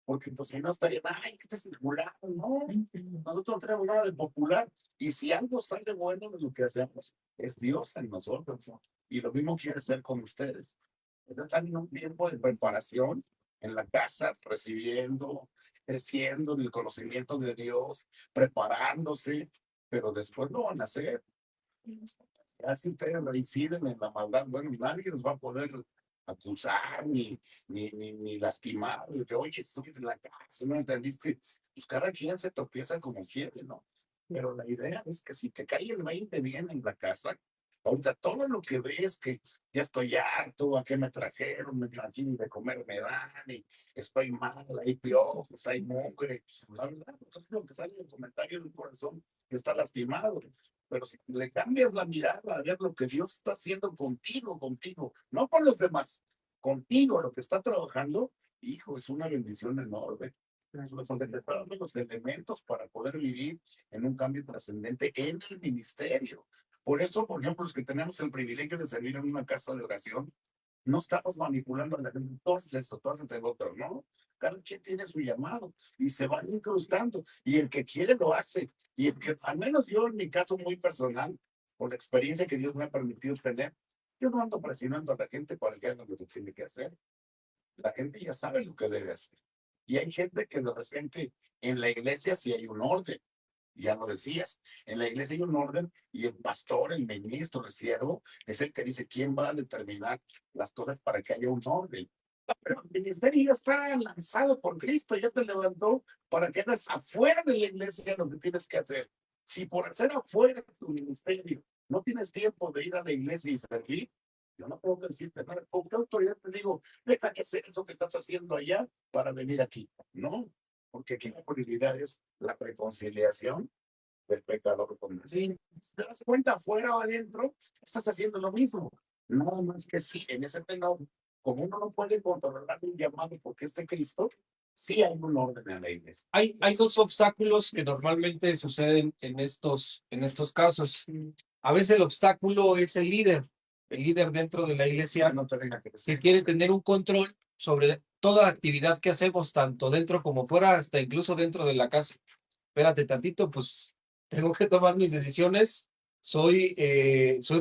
porque pues si no estarían, ay, este es el popular, no, nosotros no tenemos nada de popular, y si algo sale bueno de lo que hacemos, es Dios en nosotros, ¿no? Y lo mismo quiere ser con ustedes. Están en un tiempo de preparación en la casa, recibiendo, creciendo en el conocimiento de Dios, preparándose, pero después lo van a hacer. Ya si ustedes reinciden en la maldad, bueno, nadie los va a poder acusar ni lastimar. De que, oye, estoy en la casa, ¿no entendiste? Pues cada quien se tropieza como quiere, ¿no? Pero la idea es que si te cae el 20 bien en la casa, ahorita todo lo que ves que ya estoy harto, a qué me trajeron, me trajeron de comer me dan, y estoy mal, hay piojos, hay mugre, la verdad, entonces lo que sale en el comentario del corazón que está lastimado. Pero si le cambias la mirada a ver lo que Dios está haciendo contigo, no con los demás, contigo, lo que está trabajando, hijo, es una bendición enorme. Porque te está dando los elementos para poder vivir en un cambio trascendente en el ministerio. Por eso, por ejemplo, los que tenemos el privilegio de servir en una casa de oración, no estamos manipulando a la gente, tú haces esto, tú haces el otro, ¿no? Cada quien tiene su llamado y se van incrustando, y el que quiere lo hace, y el que, al menos yo en mi caso muy personal, por la experiencia que Dios me ha permitido tener, yo no ando presionando a la gente para que haga lo que tiene que hacer. La gente ya sabe lo que debe hacer. Y hay gente que de repente en la iglesia sí hay un orden. Ya lo decías, en la iglesia hay un orden y el pastor, el ministro, el siervo, es el que dice quién va a determinar las cosas para que haya un orden. Pero el ministerio ya está lanzado por Cristo, ya te levantó para que hagas afuera de la iglesia lo que tienes que hacer. Si por hacer afuera de tu ministerio no tienes tiempo de ir a la iglesia y servir, yo no puedo decirte nada. ¿Con qué autoridad te digo, deja de hacer eso que estás haciendo allá para venir aquí? No, porque aquí la prioridad es la reconciliación del pecador con Dios. Si te das cuenta, afuera o adentro, estás haciendo lo mismo. Nada más que sí, en ese tenor, como uno no puede controlar un llamado porque es de Cristo, sí hay un orden en la iglesia. Hay dos obstáculos que normalmente suceden en estos casos. A veces el obstáculo es el líder dentro de la iglesia No te venga que que quiere tener un control sobre toda actividad que hacemos, tanto dentro como fuera, hasta incluso dentro de la casa. Espérate tantito, pues tengo que tomar mis decisiones. Soy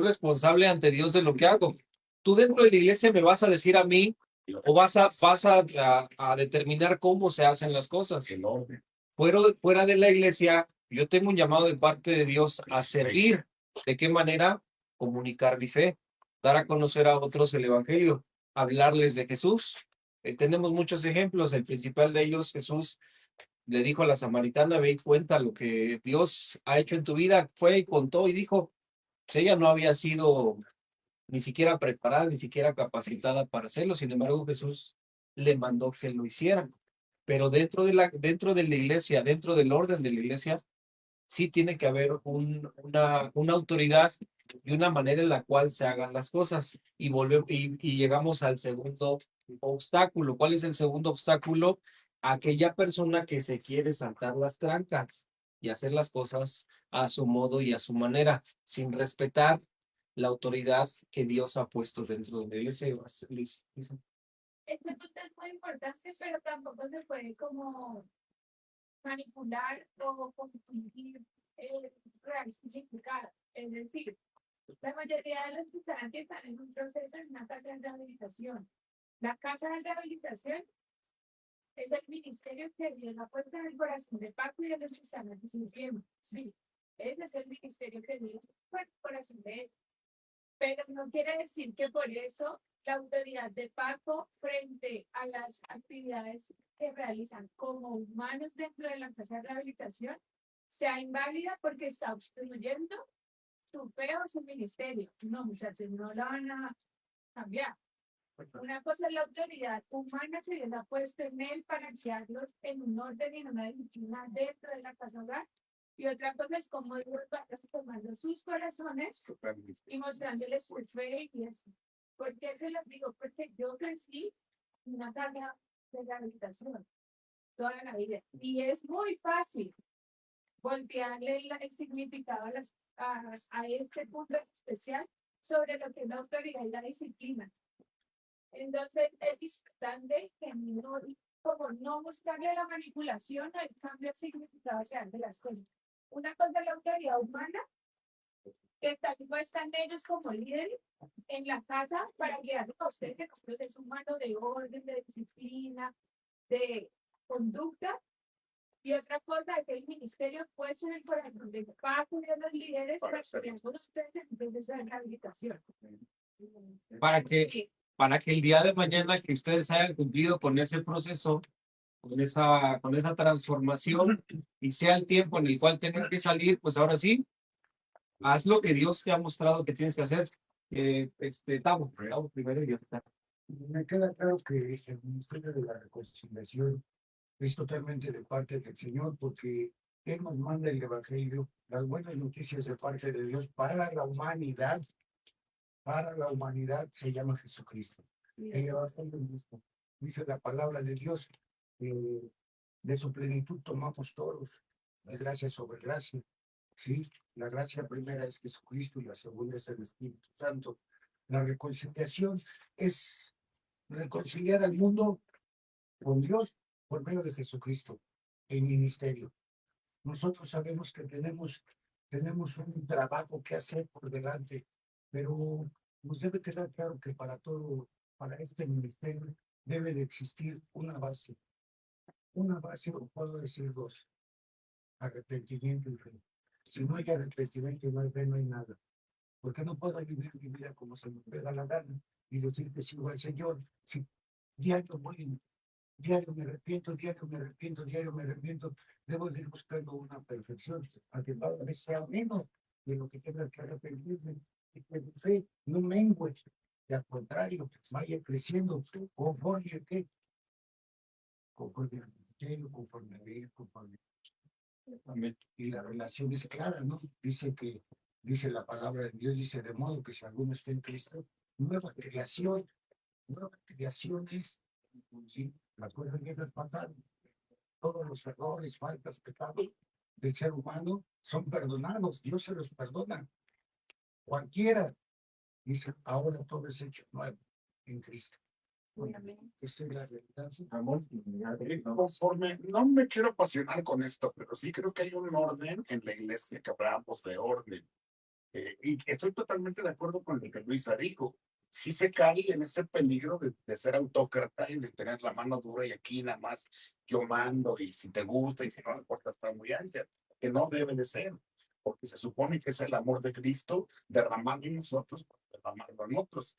responsable ante Dios de lo que hago. Tú dentro de la iglesia me vas a decir a mí o vas a determinar cómo se hacen las cosas. el orden. Fuera de la iglesia, yo tengo un llamado de parte de Dios a servir. ¿De qué manera? Comunicar mi fe, dar a conocer a otros el evangelio, hablarles de Jesús. Tenemos muchos ejemplos. El principal de ellos, Jesús le dijo a la samaritana, ve y cuenta lo que Dios ha hecho en tu vida. Fue y contó y dijo, pues ella no había sido ni siquiera preparada, ni siquiera capacitada para hacerlo. Sin embargo, Jesús le mandó que lo hiciera. Pero dentro de la iglesia, dentro del orden de la iglesia, sí tiene que haber una autoridad y una manera en la cual se hagan las cosas. Y llegamos al segundo obstáculo. ¿Cuál es el segundo obstáculo? Aquella persona que se quiere saltar las trancas y hacer las cosas a su modo y a su manera, sin respetar la autoridad que Dios ha puesto dentro de la iglesia. Luis. Este punto es muy importante, pero tampoco se puede como manipular o confundir el real significado. Es decir, la mayoría de los cristianos que están en un proceso en una casa de rehabilitación. La casa de rehabilitación es el ministerio que Dios ha puesto en el corazón de Paco y de los cristianos que sirvieron. Sí, ese es el ministerio que Dios puso en el corazón de él. Pero no quiere decir que por eso la autoridad de Paco frente a las actividades que realizan como humanos dentro de la casa de rehabilitación sea inválida porque está obstruyendo su fe o su ministerio. No, muchachos, no la van a cambiar. Una cosa es la autoridad humana que Dios ha puesto en él para guiarlos en un orden y en una disciplina dentro de la casa hogar. Y otra cosa es cómo Dios va transformando sus corazones y mostrándoles su fe y eso. ¿Por qué se los digo? Porque yo crecí en una casa de rehabilitación toda la vida. Y es muy fácil voltearle el significado a este punto especial sobre lo que es la autoridad y la disciplina. Entonces es importante que no, como no buscarle la manipulación o el cambio de significado real de las cosas. Una cosa es la autoridad humana, que está puesta en ellos como líderes en la casa para guiarlos a ustedes en un proceso humano de orden, de disciplina, de conducta. Y otra cosa es que el ministerio puesto en el corazón de cada uno de los líderes para que ustedes en un proceso de rehabilitación. Para que el día de mañana que ustedes hayan cumplido con ese proceso, con esa transformación, y sea el tiempo en el cual tengan que salir, pues ahora sí, haz lo que Dios te ha mostrado que tienes que hacer. Tavo primero y yo. Me queda claro que el ministerio de la reconciliación es totalmente de parte del Señor, porque Él nos manda el Evangelio, las buenas noticias de parte de Dios para la humanidad. Para la humanidad se llama Jesucristo. El Evangelio mismo. Dice la palabra de Dios, de su plenitud tomamos todos. Es gracia sobre gracia. Sí, la gracia primera es Jesucristo y la segunda es el Espíritu Santo. La reconciliación es reconciliar al mundo con Dios por medio de Jesucristo, el ministerio. Nosotros sabemos que tenemos un trabajo que hacer por delante, pero nos debe quedar claro que para este ministerio debe de existir una base, o puedo decir dos: arrepentimiento y fe. Si no hay arrepentimiento y no hay fe, no hay nada. Porque no puedo vivir mi vida como se me pega la gana y decir que sigo al Señor. Si diario me arrepiento, diario me arrepiento, debo de ir buscando una perfección, a que cada vez sea menos de lo que tenga que arrepentirme, y que mi fe no mengue, y al contrario, vaya creciendo, conforme a qué, conforme al ministerio, conforme a Él, conforme. Amén. Y la relación es clara, ¿no? Dice la palabra de Dios, dice: de modo que si alguno está en Cristo, nueva creación es, ¿sí? Las cosas viejas pasaron, todos los errores, faltas, pecados del ser humano son perdonados, Dios se los perdona. Cualquiera, dice, ahora todo es hecho nuevo en Cristo. Esa es la realidad. Conforme, no me quiero apasionar con esto, pero sí creo que hay un orden en la iglesia, que hablamos de orden. Y estoy totalmente de acuerdo con lo que Luisa dijo. Sí se cae en ese peligro de ser autócrata y de tener la mano dura y aquí nada más yo mando, y si te gusta y si no, la puerta está muy ancha, que no debe de ser, porque se supone que es el amor de Cristo derramado en nosotros, derramado en otros.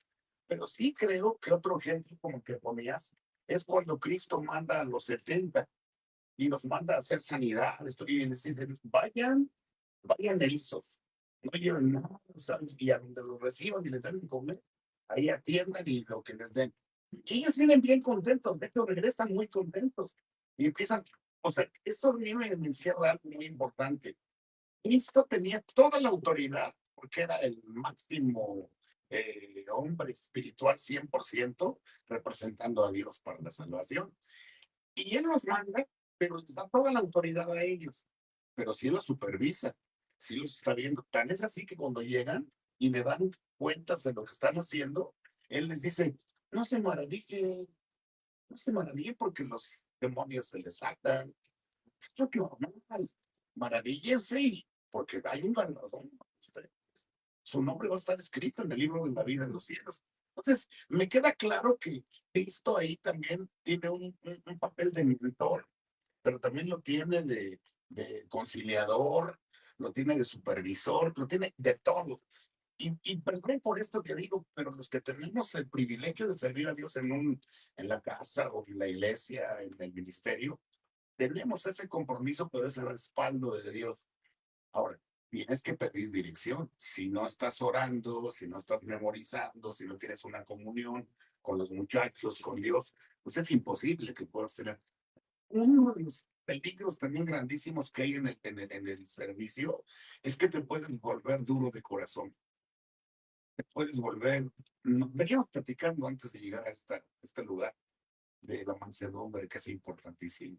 Pero sí creo que otro ejemplo como que ponías es cuando Cristo manda a los 70 y nos manda a hacer sanidad, y les dice: vayan erizos, no lleven nada, y a donde los reciban y les den de comer, ahí atiendan y lo que les den. Y ellos vienen bien contentos, de hecho regresan muy contentos y empiezan, o sea, esto me encierra algo muy importante. Cristo tenía toda la autoridad, porque era el máximo hombre espiritual 100%, representando a Dios para la salvación. Y Él los manda, pero les da toda la autoridad a ellos. Pero sí los supervisa, sí los está viendo. Tan es así que cuando llegan y le dan cuentas de lo que están haciendo, Él les dice: no se maraville porque los demonios se les atan. Esto es normal. Maravíllense porque hay un galardón para ustedes. Su nombre va a estar escrito en el libro de la vida en los cielos. Entonces, me queda claro que Cristo ahí también tiene un papel de mentor, pero también lo tiene de conciliador, lo tiene de supervisor, lo tiene de todo. Y perdón por esto que digo, pero los que tenemos el privilegio de servir a Dios en la casa o en la iglesia, en el ministerio, tenemos ese compromiso por ese respaldo de Dios. Ahora, tienes que pedir dirección. Si no estás orando, si no estás memorizando, si no tienes una comunión con los muchachos, con Dios, pues es imposible que puedas tener. Uno de los peligros también grandísimos que hay en el servicio es que te pueden volver duro de corazón. Te puedes volver. Veníamos platicando antes de llegar a este lugar de la mansedumbre, que es importantísimo,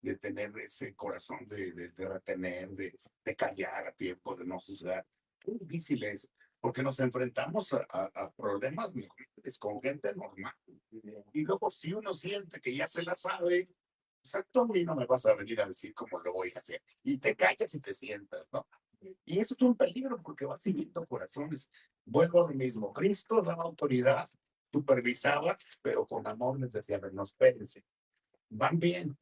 de tener ese corazón de retener, de callar a tiempo, de no juzgar. Qué difícil es, porque nos enfrentamos a problemas normales, con gente normal. Y luego si uno siente que ya se la sabe, exacto, a mí no me vas a venir a decir cómo lo voy a hacer. Y te callas y te sientas, ¿no? Y eso es un peligro porque vas hiriendo corazones. Vuelvo a lo mismo. Cristo daba autoridad, supervisaba, pero con amor les decía, no, espérense. Van bien,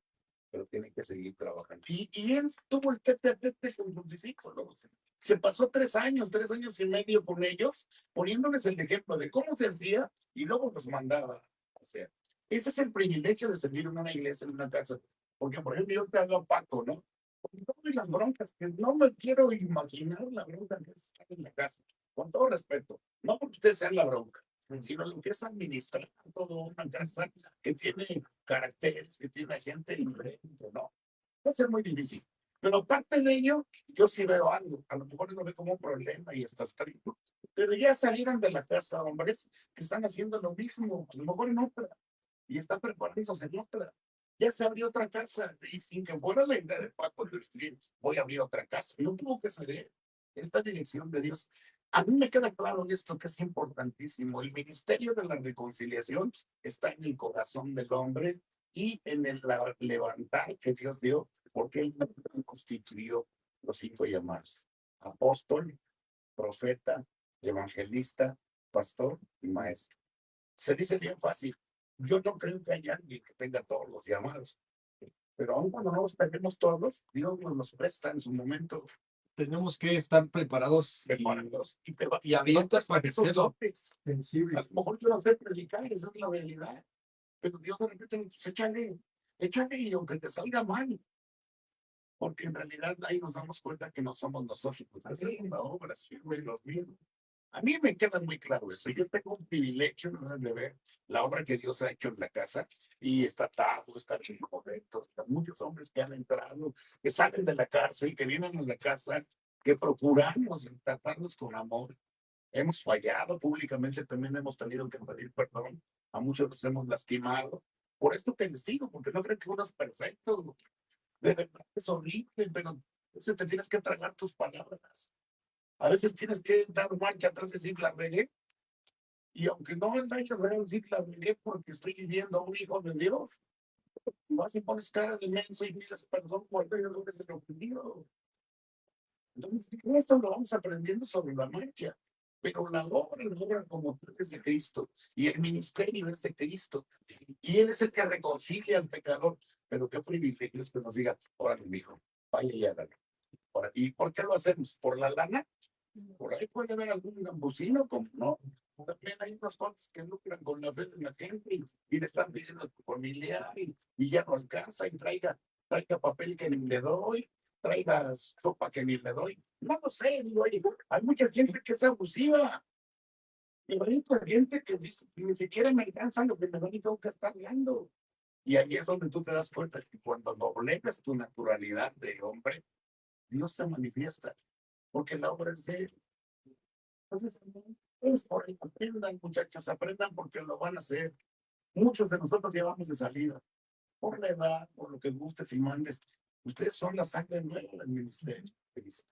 pero tienen que seguir trabajando. Y él tuvo el tete a tete con sus discípulos. Se pasó 3 años y medio con ellos, poniéndoles el ejemplo de cómo se hacía y luego los mandaba a hacer. Ese es el privilegio de servir en una iglesia, en una casa. Porque, por ejemplo, yo te hago Paco, ¿no? Con todas las broncas, que no me quiero imaginar la bronca que es estar en la casa. Con todo respeto. No porque ustedes sean la bronca, sino lo que es administrar toda una casa que tiene caracteres, que tiene gente diferente, ¿no? Va a ser muy difícil. Pero aparte de ello, yo sí veo algo. A lo mejor lo veo como un problema y estás triste. Pero ya salieron de la casa hombres que están haciendo lo mismo, a lo mejor en otra, y están preparándose en otra. Ya se abrió otra casa, y sin que fuera la idea de Paco, voy a abrir otra casa. No tuvo que ser esta dirección de Dios. A mí me queda claro esto que es importantísimo. El ministerio de la reconciliación está en el corazón del hombre y en el levantar que Dios dio, porque Él constituyó los 5 llamados: apóstol, profeta, evangelista, pastor y maestro. Se dice bien fácil. Yo no creo que haya alguien que tenga todos los llamados, pero aun cuando no los tenemos todos, Dios nos los presta en su momento. Tenemos que estar preparados y abiertos para esos hacerlo. dotes. A lo mejor yo no sé predicar, esa es la realidad, pero Dios de repente dice, échale y aunque te salga mal, porque en realidad ahí nos damos cuenta que no somos nosotros, pues hacer una obra, sirve los mismos. A mí me queda muy claro eso. Yo tengo un privilegio, ¿no?, de ver la obra que Dios ha hecho en la casa, y está Tavo, está Chico, están muchos hombres que han entrado, que salen de la cárcel, que vienen a la casa, que procuramos tratarlos con amor. Hemos fallado públicamente, también hemos tenido que pedir perdón, a muchos los hemos lastimado. Por esto te les digo, porque no creo que uno es perfecto. De verdad es horrible, pero se te tienes que tragar tus palabras. A veces tienes que dar marcha atrás y decir la regué. Y aunque no me hecho decir la regué porque estoy viviendo a un hijo de Dios, vas y pones cara de menso y pides perdón por lo que se le ofendió. Entonces, esto lo vamos aprendiendo sobre la marcha. Pero la obra como tal es de Cristo. Y el ministerio es de Cristo. Y Él es el que reconcilia al pecador. Pero qué privilegio es que nos diga, órale, mijo, vaya y hágalo. ¿Y por qué lo hacemos? ¿Por la lana? Por ahí puede haber algún gambusino, como no. También hay unos cuantos que lucran con la fe de la gente y le están pidiendo a tu familiar y ya no alcanza, y traiga papel que ni le doy, traiga sopa que ni le doy. No lo sé, digo, oye, hay mucha gente que es abusiva. Y hay mucha gente que dice, ni siquiera me alcanza lo que me doy y tengo que estar dando. Y ahí es donde tú te das cuenta que cuando doblegas tu naturalidad de hombre, Dios se manifiesta, porque la obra es de Él. Entonces, es por ahí, aprendan, muchachos, aprendan porque lo van a hacer. Muchos de nosotros llevamos de salida, por la edad, por lo que gustes y mandes. Ustedes son la sangre nueva del ministerio de Cristo.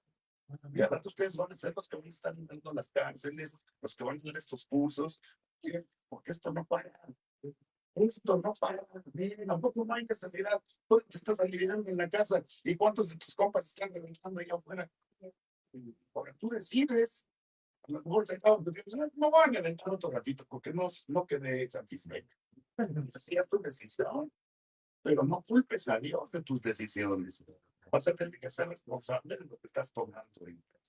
Y al rato ustedes van a ser los que van a estar entrando a las cárceles, los que van a dar estos cursos, porque esto no para. Esto no para. Tampoco no hay que salir. Tú te estás aliviando en la casa. ¿Y cuántos de tus compas están reventando allá afuera? Ahora tú decides. A lo mejor se acaban de decir, no van a reventar otro ratito porque no quedé satisfecho. Así es tu decisión, pero no culpes a Dios de tus decisiones. Vas a tener que ser responsable de lo que estás tomando ahorita.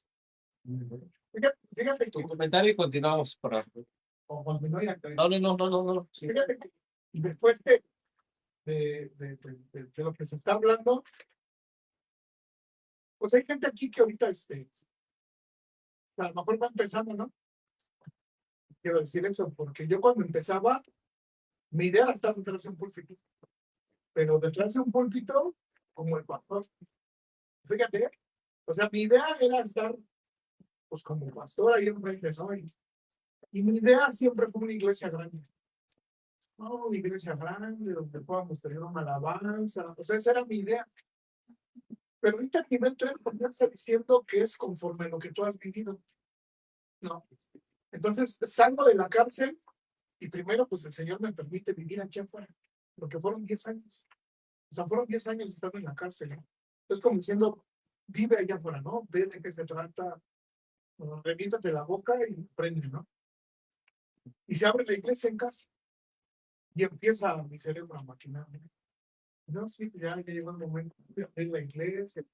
Fíjate tu comentario y continuamos. No. Sí. Fíjate que después de lo que se está hablando, Pues hay gente aquí que ahorita, a lo mejor va empezando, ¿no? Quiero decir eso, porque yo cuando empezaba, mi idea era estar detrás de un púlpito, pero detrás de un púlpito como el pastor. Fíjate, o sea, mi idea era estar, pues, como pastor ahí enfrente, ¿no? Y mi idea siempre fue una iglesia grande. No, una iglesia grande, donde podamos tener una alabanza. O sea, esa era mi idea. Pero ahorita el nivel 3 comienza diciendo que es conforme a lo que tú has vivido. No. Entonces, salgo de la cárcel y primero, pues el Señor me permite vivir aquí afuera. Lo que fueron 10 años. O sea, fueron 10 años estando en la cárcel, ¿no? Entonces, como diciendo, vive allá afuera, ¿no? Ve de qué se trata. Reviéntate la boca y prende, ¿no? Y se abre la iglesia en casa. Y empieza mi cerebro a maquinar. No, sí, ya llegó el momento de abrir la iglesia.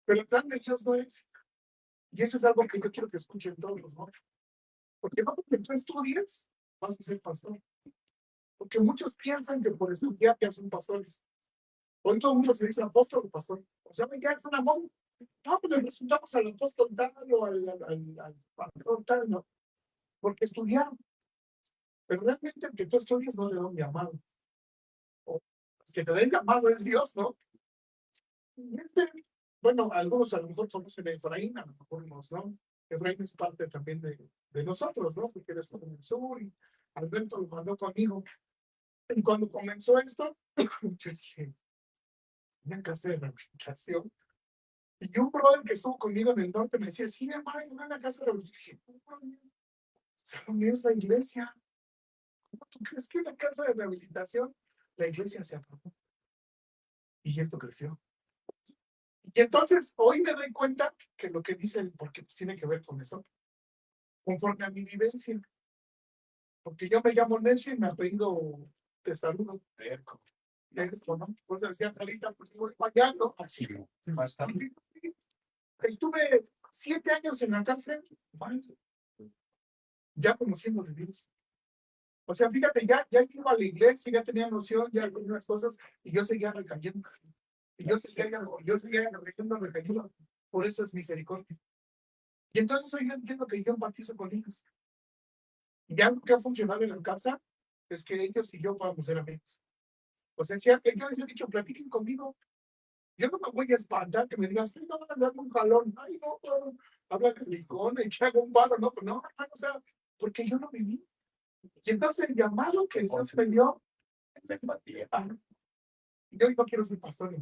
Pero el plan de Dios no es. Y eso es algo que yo quiero que escuchen todos, ¿no? Porque no porque tú estudies, vas a ser pastor. Porque muchos piensan que por estudiar te hacen pastores. Hoy todo el mundo se dice apóstol o pastor. O sea, ya es un amor. No, pues le presentamos al apóstol tal o al pastor tal, no. Porque estudiaron. Pero realmente el que tú estudias no le da un llamado. O el que te da el llamado es Dios, ¿no? Y bueno, algunos a lo mejor conocen a Efraín, a lo mejor no. Efraín es parte también de nosotros, ¿no? Porque eres en el sur y Alberto lo mandó conmigo. Y cuando comenzó esto, yo dije, una casa de rehabilitación. Y un brother que estuvo conmigo en el norte me decía, sí, hermano, una casa de rehabilitación. Dije, ¿sabes qué es la iglesia? ¿Cómo tú crees que una casa de rehabilitación? La iglesia se aprobó. Y esto creció. Y entonces, hoy me doy cuenta que lo que dicen, porque pues, tiene que ver con eso, conforme a mi vivencia. Porque yo me llamo Nelson y me apellido de saludo. Terco. ¿No? Pues decía Carita, pues voy fallando. Así no. Estuve 7 años en la cárcel, ya conociendo de Dios. O sea, fíjate, ya iba a la iglesia, ya tenía noción, ya algunas cosas, y yo seguía recayendo. Y yo seguía recayendo. Por eso es misericordia. Y entonces hoy yo entiendo que yo empatizo con ellos. Y algo que ha funcionado en la casa es que ellos y yo podamos ser amigos. O sea, si yo les he dicho, platiquen conmigo. Yo no me voy a espantar que me digas, no, dame un jalón. Ay, no, habla de licón y que haga un paro. No, o sea, porque yo no viví. Y entonces el llamado que Dios me dio es empatía. Yo no quiero ser pastor.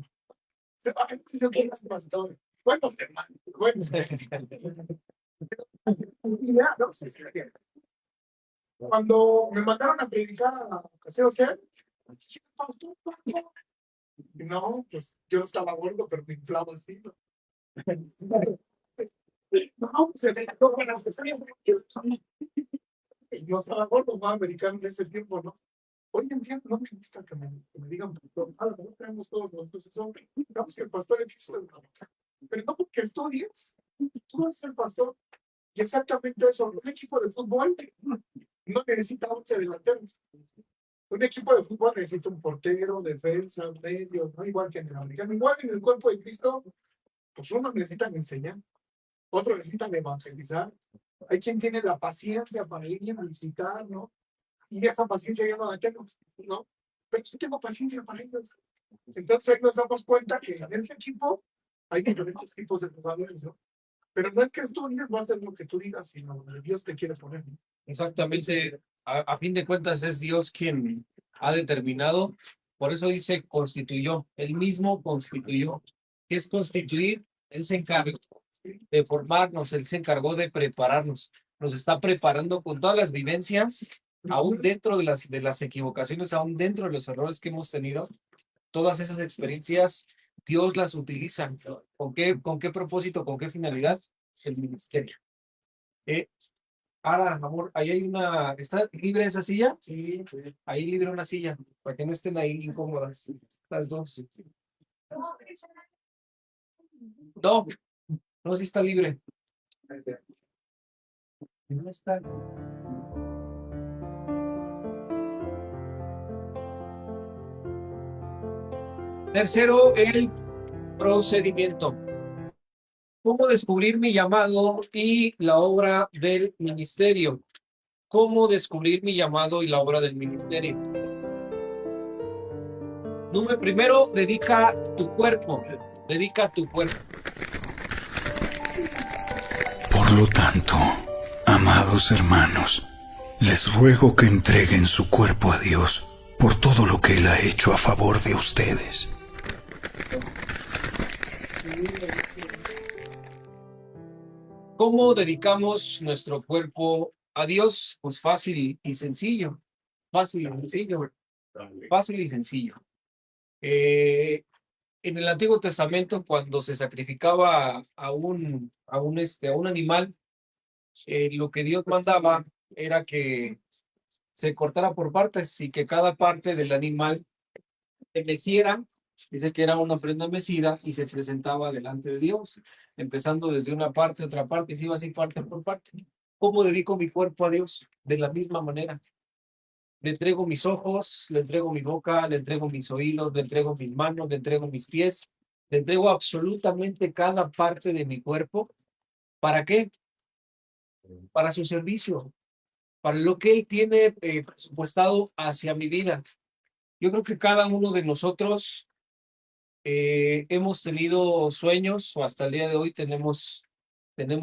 Ay, si yo quiero ser pastor. Bueno, hermano, bueno. Cuando me mandaron a predicar a Caseo Ser, dije, pastor, no, pues yo no estaba gordo, pero me inflaba así. No, se me quedó para empezar. Yo estaba gordo, más americano en ese tiempo, ¿no? Hoy entiendo, no me gusta que me digan, pastor, a lo mejor tenemos todos los entonces son, digamos que el pastor existe, pero no porque estudies, tú eres el pastor. Y exactamente eso, un equipo de fútbol no necesita 11 delanteros. Un equipo de fútbol necesita un portero, defensa, medio, no igual que en el americano. Igual en el cuerpo de Cristo, pues unos necesitan enseñar, otros necesitan evangelizar. Hay quien tiene la paciencia para ir a visitar, ¿no? Y esa paciencia yo no la tengo, ¿no? Pero sí tengo paciencia para ellos. Entonces ahí nos damos cuenta que en este equipo hay diferentes tipos de jugadores, ¿no? Pero no es que estudies, va a hacer lo que tú digas, sino lo que Dios te quiere poner, ¿no? Exactamente, a fin de cuentas es Dios quien ha determinado, por eso dice constituyó, él mismo constituyó. ¿Qué es constituir? Él se encargó de formarnos, él se encargó de prepararnos, nos está preparando con todas las vivencias, aún dentro de las equivocaciones, aún dentro de los errores que hemos tenido, todas esas experiencias, Dios las utiliza. ¿Con qué propósito, con qué finalidad? El ministerio. Ahora, amor, ahí hay una. ¿Está libre esa silla? Sí. Ahí libre una silla, para que no estén ahí incómodas. Las dos. No, no, sí está libre. No está. Tercero, el procedimiento. ¿Cómo descubrir mi llamado y la obra del ministerio? ¿Cómo descubrir mi llamado y la obra del ministerio? Número primero, dedica tu cuerpo. Dedica tu cuerpo. Por lo tanto, amados hermanos, les ruego que entreguen su cuerpo a Dios por todo lo que Él ha hecho a favor de ustedes. ¿Cómo dedicamos nuestro cuerpo a Dios? Pues fácil y sencillo. Fácil y sencillo. Fácil y sencillo. En el Antiguo Testamento, cuando se sacrificaba a un animal, lo que Dios mandaba era que se cortara por partes y que cada parte del animal se meciera. Dice que era una ofrenda mecida y se presentaba delante de Dios, empezando desde una parte, otra parte, y se iba así parte por parte. ¿Cómo dedico mi cuerpo a Dios? De la misma manera. Le entrego mis ojos, le entrego mi boca, le entrego mis oídos, le entrego mis manos, le entrego mis pies, le entrego absolutamente cada parte de mi cuerpo. ¿Para qué? Para su servicio, para lo que Él tiene presupuestado hacia mi vida. Yo creo que cada uno de nosotros hemos tenido sueños, o hasta el día de hoy tenemos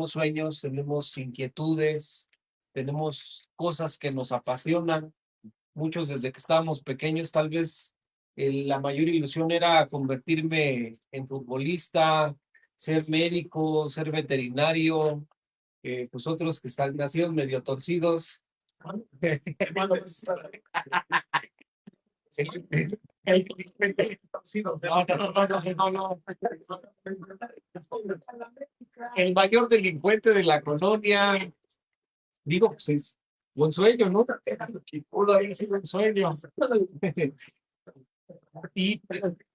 sueños, tenemos inquietudes, tenemos cosas que nos apasionan. Muchos desde que estábamos pequeños, tal vez la mayor ilusión era convertirme en futbolista, ser médico, ser veterinario, pues otros que están nacidos medio torcidos. El mayor delincuente de la colonia. Digo, pues es buen sueño, ¿no? Pudo haber sido un sueño. Y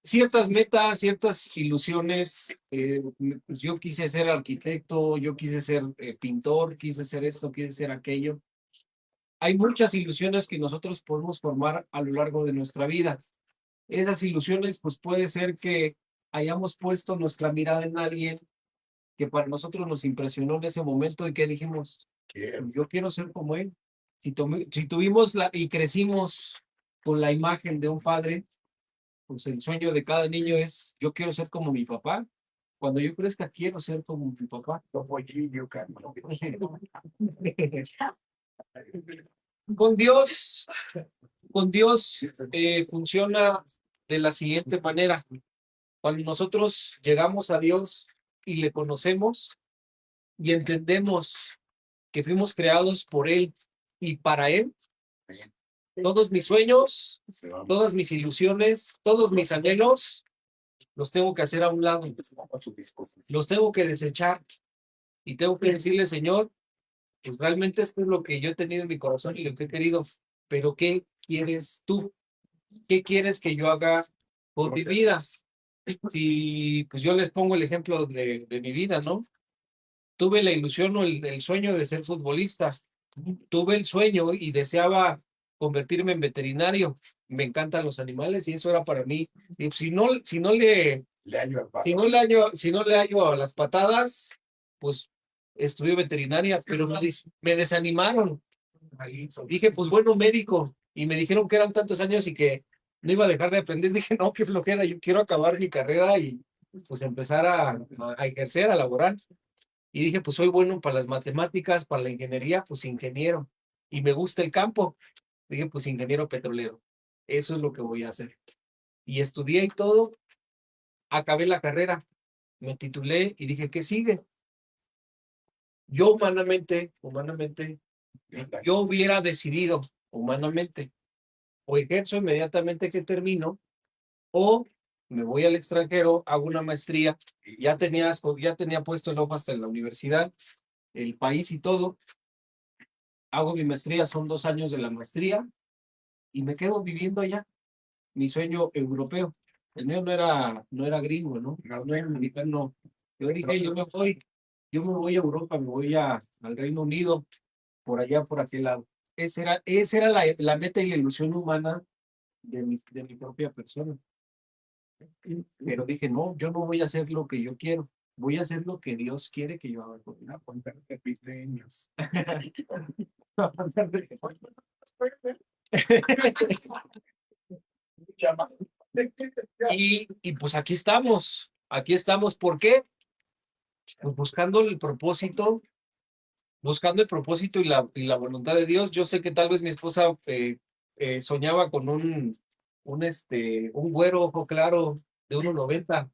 ciertas metas, ciertas ilusiones, pues yo quise ser arquitecto, yo quise ser pintor, quise ser esto, quise ser aquello. Hay muchas ilusiones que nosotros podemos formar a lo largo de nuestra vida. Esas ilusiones, pues puede ser que hayamos puesto nuestra mirada en alguien que para nosotros nos impresionó en ese momento y que dijimos, yo quiero ser como él. Si tuvimos y crecimos con la imagen de un padre, pues el sueño de cada niño es, yo quiero ser como mi papá. Cuando yo crezca, quiero ser como mi papá. Con Dios funciona de la siguiente manera. Cuando nosotros llegamos a Dios y le conocemos y entendemos que fuimos creados por Él y para Él, todos mis sueños, todas mis ilusiones, todos mis anhelos, los tengo que hacer a un lado. Los tengo que desechar y tengo que decirle, Señor, pues realmente esto es lo que yo he tenido en mi corazón y lo que he querido, pero ¿qué quieres tú? ¿Qué quieres que yo haga por mi vida? Y pues yo les pongo el ejemplo de mi vida, ¿no? Tuve la ilusión o el sueño de ser futbolista. Tuve el sueño y deseaba convertirme en veterinario. Me encantan los animales y eso era para mí. Y si no le hallo a las patadas, pues estudio veterinaria, pero me desanimaron. Dije, pues bueno, médico. Y me dijeron que eran tantos años y que no iba a dejar de aprender. Dije, no, qué flojera, yo quiero acabar mi carrera y pues empezar a ejercer, a laborar. Y dije, pues soy bueno para las matemáticas, para la ingeniería, pues ingeniero. Y me gusta el campo. Dije, pues ingeniero petrolero. Eso es lo que voy a hacer. Y estudié y todo. Acabé la carrera. Me titulé y dije, ¿qué sigue? Yo humanamente, yo hubiera decidido humanamente, o ejerzo inmediatamente que termino, o me voy al extranjero, hago una maestría, ya tenía puesto el ojo hasta en la universidad, el país y todo, hago mi maestría, son 2 años de la maestría, y me quedo viviendo allá, mi sueño europeo. El mío no era gringo, ¿no? No era americano. Yo dije, yo me voy a Europa, me voy al Reino Unido, por allá, por aquel lado. Esa era la meta y la ilusión humana de mi propia persona. Pero dije, no, yo no voy a hacer lo que yo quiero, voy a hacer lo que Dios quiere que yo haga. Y pues aquí estamos, ¿por qué? Pues buscando el propósito y la voluntad de Dios. Yo sé que tal vez mi esposa soñaba con un güero ojo claro de 1.90.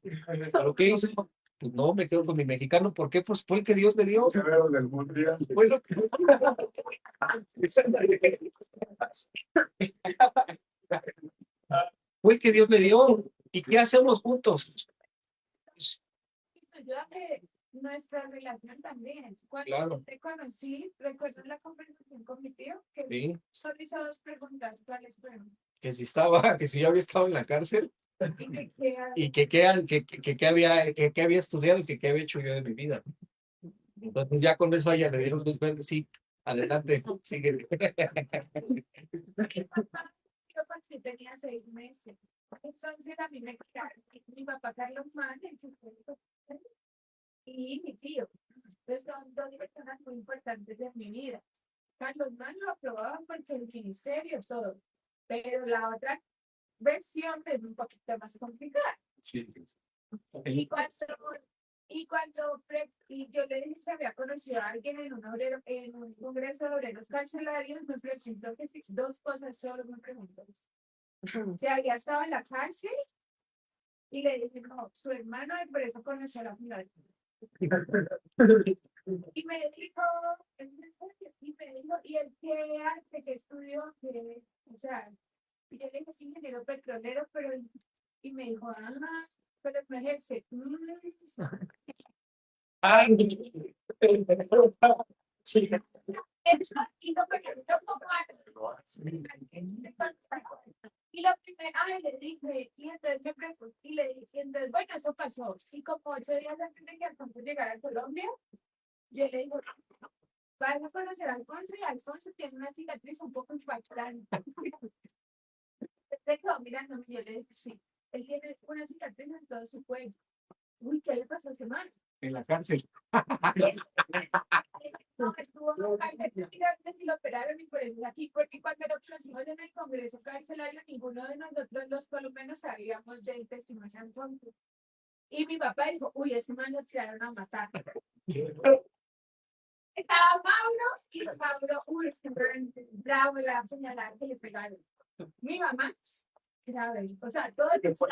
¿Pero qué hizo? Pues no, me quedo con mi mexicano. ¿Por qué? Pues fue el que Dios me dio. Fue lo que- Fue el que Dios me dio. ¿Y qué hacemos juntos? Ayuda que nuestra relación también. Cuando Claro. te conocí, recuerdo la conversación con mi tío, que Sí. solo hizo 2 preguntas. ¿Cuáles fueron? Que si yo había estado en la cárcel Y que qué había estudiado y qué había hecho yo de mi vida. Entonces ya con eso a ella le dieron luz verde. Sí, adelante, sigue. yo cuando tenía 6 meses. Entonces a mí me quedaron mi papá Carlos Mann, y mi tío. Entonces son 2 personas muy importantes de mi vida. Carlos Mann lo aprobaba porque el ministerio, todo. Pero la otra versión es un poquito más complicada. Sí. Y yo le dije que había conocido a alguien en un congreso de obreros carcelarios, me preguntó que sí, 2 cosas solo me preguntó. Si había estado en la cárcel, y le dije, no, su hermano, y por eso conoció a la fundación. Y me dijo, ¿y el qué hace, qué estudió? O sea, y yo le dije, sí, ingeniero petrolero, pero, y me dijo, pero no ejerce. Sí. Y lo primero, le dije, y entonces me pregunté, y le dije, entonces, bueno, eso pasó. Y como 8 días antes de que Alfonso llegara a Colombia, yo le dije, vas a conocer a Alfonso, y Alfonso tiene una cicatriz un poco impactante. Se quedó mirándome, y yo le dije, sí, él tiene una cicatriz en todo su cuello. Uy, ¿qué le pasó a ese man? En la cárcel. No, estuvo en cárcel, si lo operaron y por eso aquí, porque cuando lo pusimos en el Congreso carcelario, ninguno de nosotros, los colombianos, sabíamos del testimonio de Alfonso. Y mi papá dijo, uy, ese man lo tiraron a matar. Estaba Mauro, y Mauro, uy, bravo, la señalada que le pegaron. Mi mamá, grave, o sea, todo el tiempo.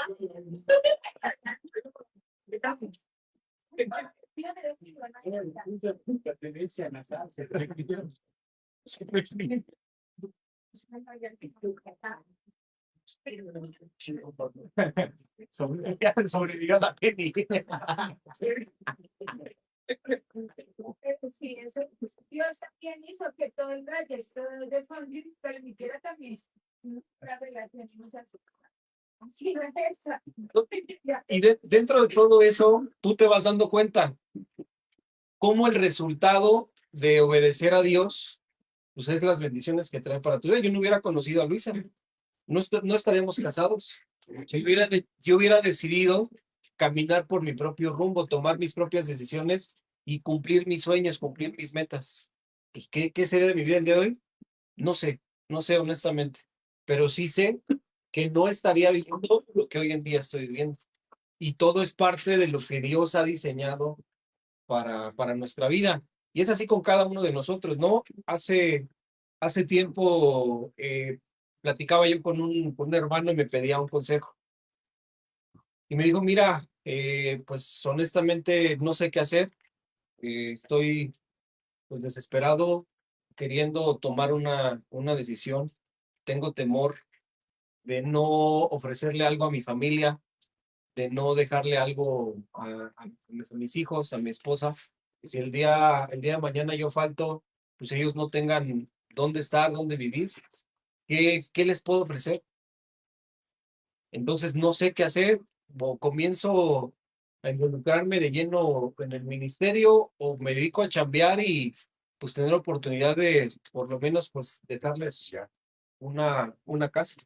Sobrevivió a la Penny. Sí, eso, Dios también hizo que todo el trayecto de familia permitiera también la relación y muchas cosas. Así no es esa. Y dentro de todo eso, tú te vas dando cuenta cómo el resultado de obedecer a Dios, pues es las bendiciones que trae para tu vida. Yo no hubiera conocido a Luisa, no estaríamos casados. Yo hubiera decidido caminar por mi propio rumbo, tomar mis propias decisiones y cumplir mis sueños, cumplir mis metas. Pues, ¿qué sería de mi vida el día de hoy? No sé honestamente, pero sí sé que no estaría viviendo lo que hoy en día estoy viviendo. Y todo es parte de lo que Dios ha diseñado para nuestra vida. Y es así con cada uno de nosotros, ¿no? Hace tiempo platicaba yo con un hermano y me pedía un consejo. Y me dijo, mira, pues honestamente no sé qué hacer. Estoy pues desesperado, queriendo tomar una decisión. Tengo temor de no ofrecerle algo a mi familia, de no dejarle algo a mis hijos, a mi esposa. Si el día de mañana yo falto, pues ellos no tengan dónde estar, dónde vivir. ¿Qué les puedo ofrecer? Entonces no sé qué hacer, o comienzo a involucrarme de lleno en el ministerio, o me dedico a chambear y pues tener oportunidad de, por lo menos, pues dejarles una casa.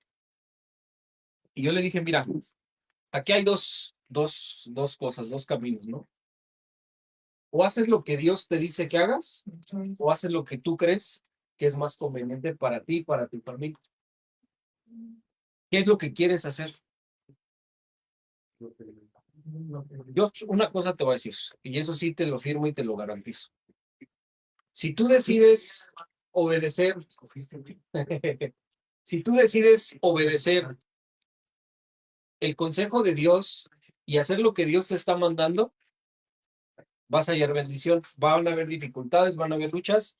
Y yo le dije, mira, aquí hay dos cosas, dos caminos, ¿no? O haces lo que Dios te dice que hagas, o haces lo que tú crees que es más conveniente para ti y para tu familia. ¿Qué es lo que quieres hacer? Yo una cosa te voy a decir, y eso sí te lo firmo y te lo garantizo. Si tú decides obedecer, si tú decides obedecer el consejo de Dios y hacer lo que Dios te está mandando, vas a hallar bendición. Van a haber dificultades, van a haber luchas,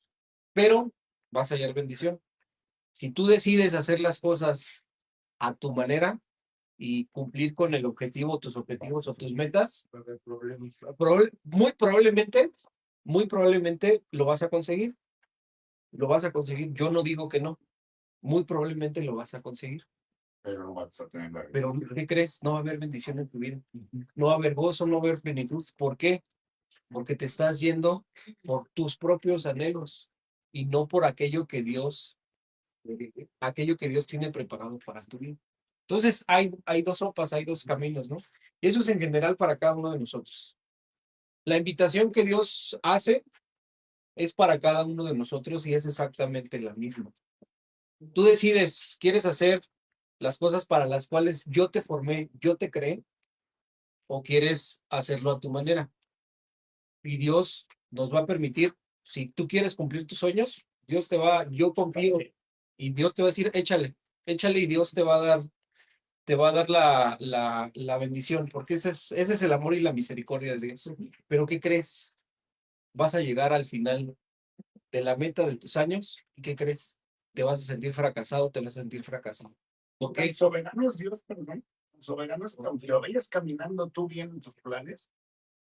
pero vas a hallar bendición. Si tú decides hacer las cosas a tu manera y cumplir con el objetivo, tus objetivos o tus metas, muy probablemente lo vas a conseguir. Lo vas a conseguir. Yo no digo que no. Muy probablemente lo vas a conseguir. Pero no vas a tener la vida. Pero, ¿qué crees? No va a haber bendición en tu vida. No va a haber gozo, no va a haber plenitud. ¿Por qué? Porque te estás yendo por tus propios anhelos y no por aquello que Dios tiene preparado para tu vida. Entonces, hay dos sopas, hay dos caminos, ¿no? Y eso es en general para cada uno de nosotros. La invitación que Dios hace es para cada uno de nosotros y es exactamente la misma. Tú decides, ¿quieres hacer las cosas para las cuales yo te formé, yo te creé, o quieres hacerlo a tu manera? Y Dios nos va a permitir, si tú quieres cumplir tus sueños, yo confío, y Dios te va a decir, échale y Dios te va a dar la bendición, porque ese es el amor y la misericordia de Dios. Pero ¿qué crees? Vas a llegar al final de la meta de tus años, ¿y qué crees? Te vas a sentir fracasado, te vas a sentir fracasado. ¿Ok? Soberano es Dios, perdón. Soberano es, aunque lo vayas caminando tú bien en tus planes,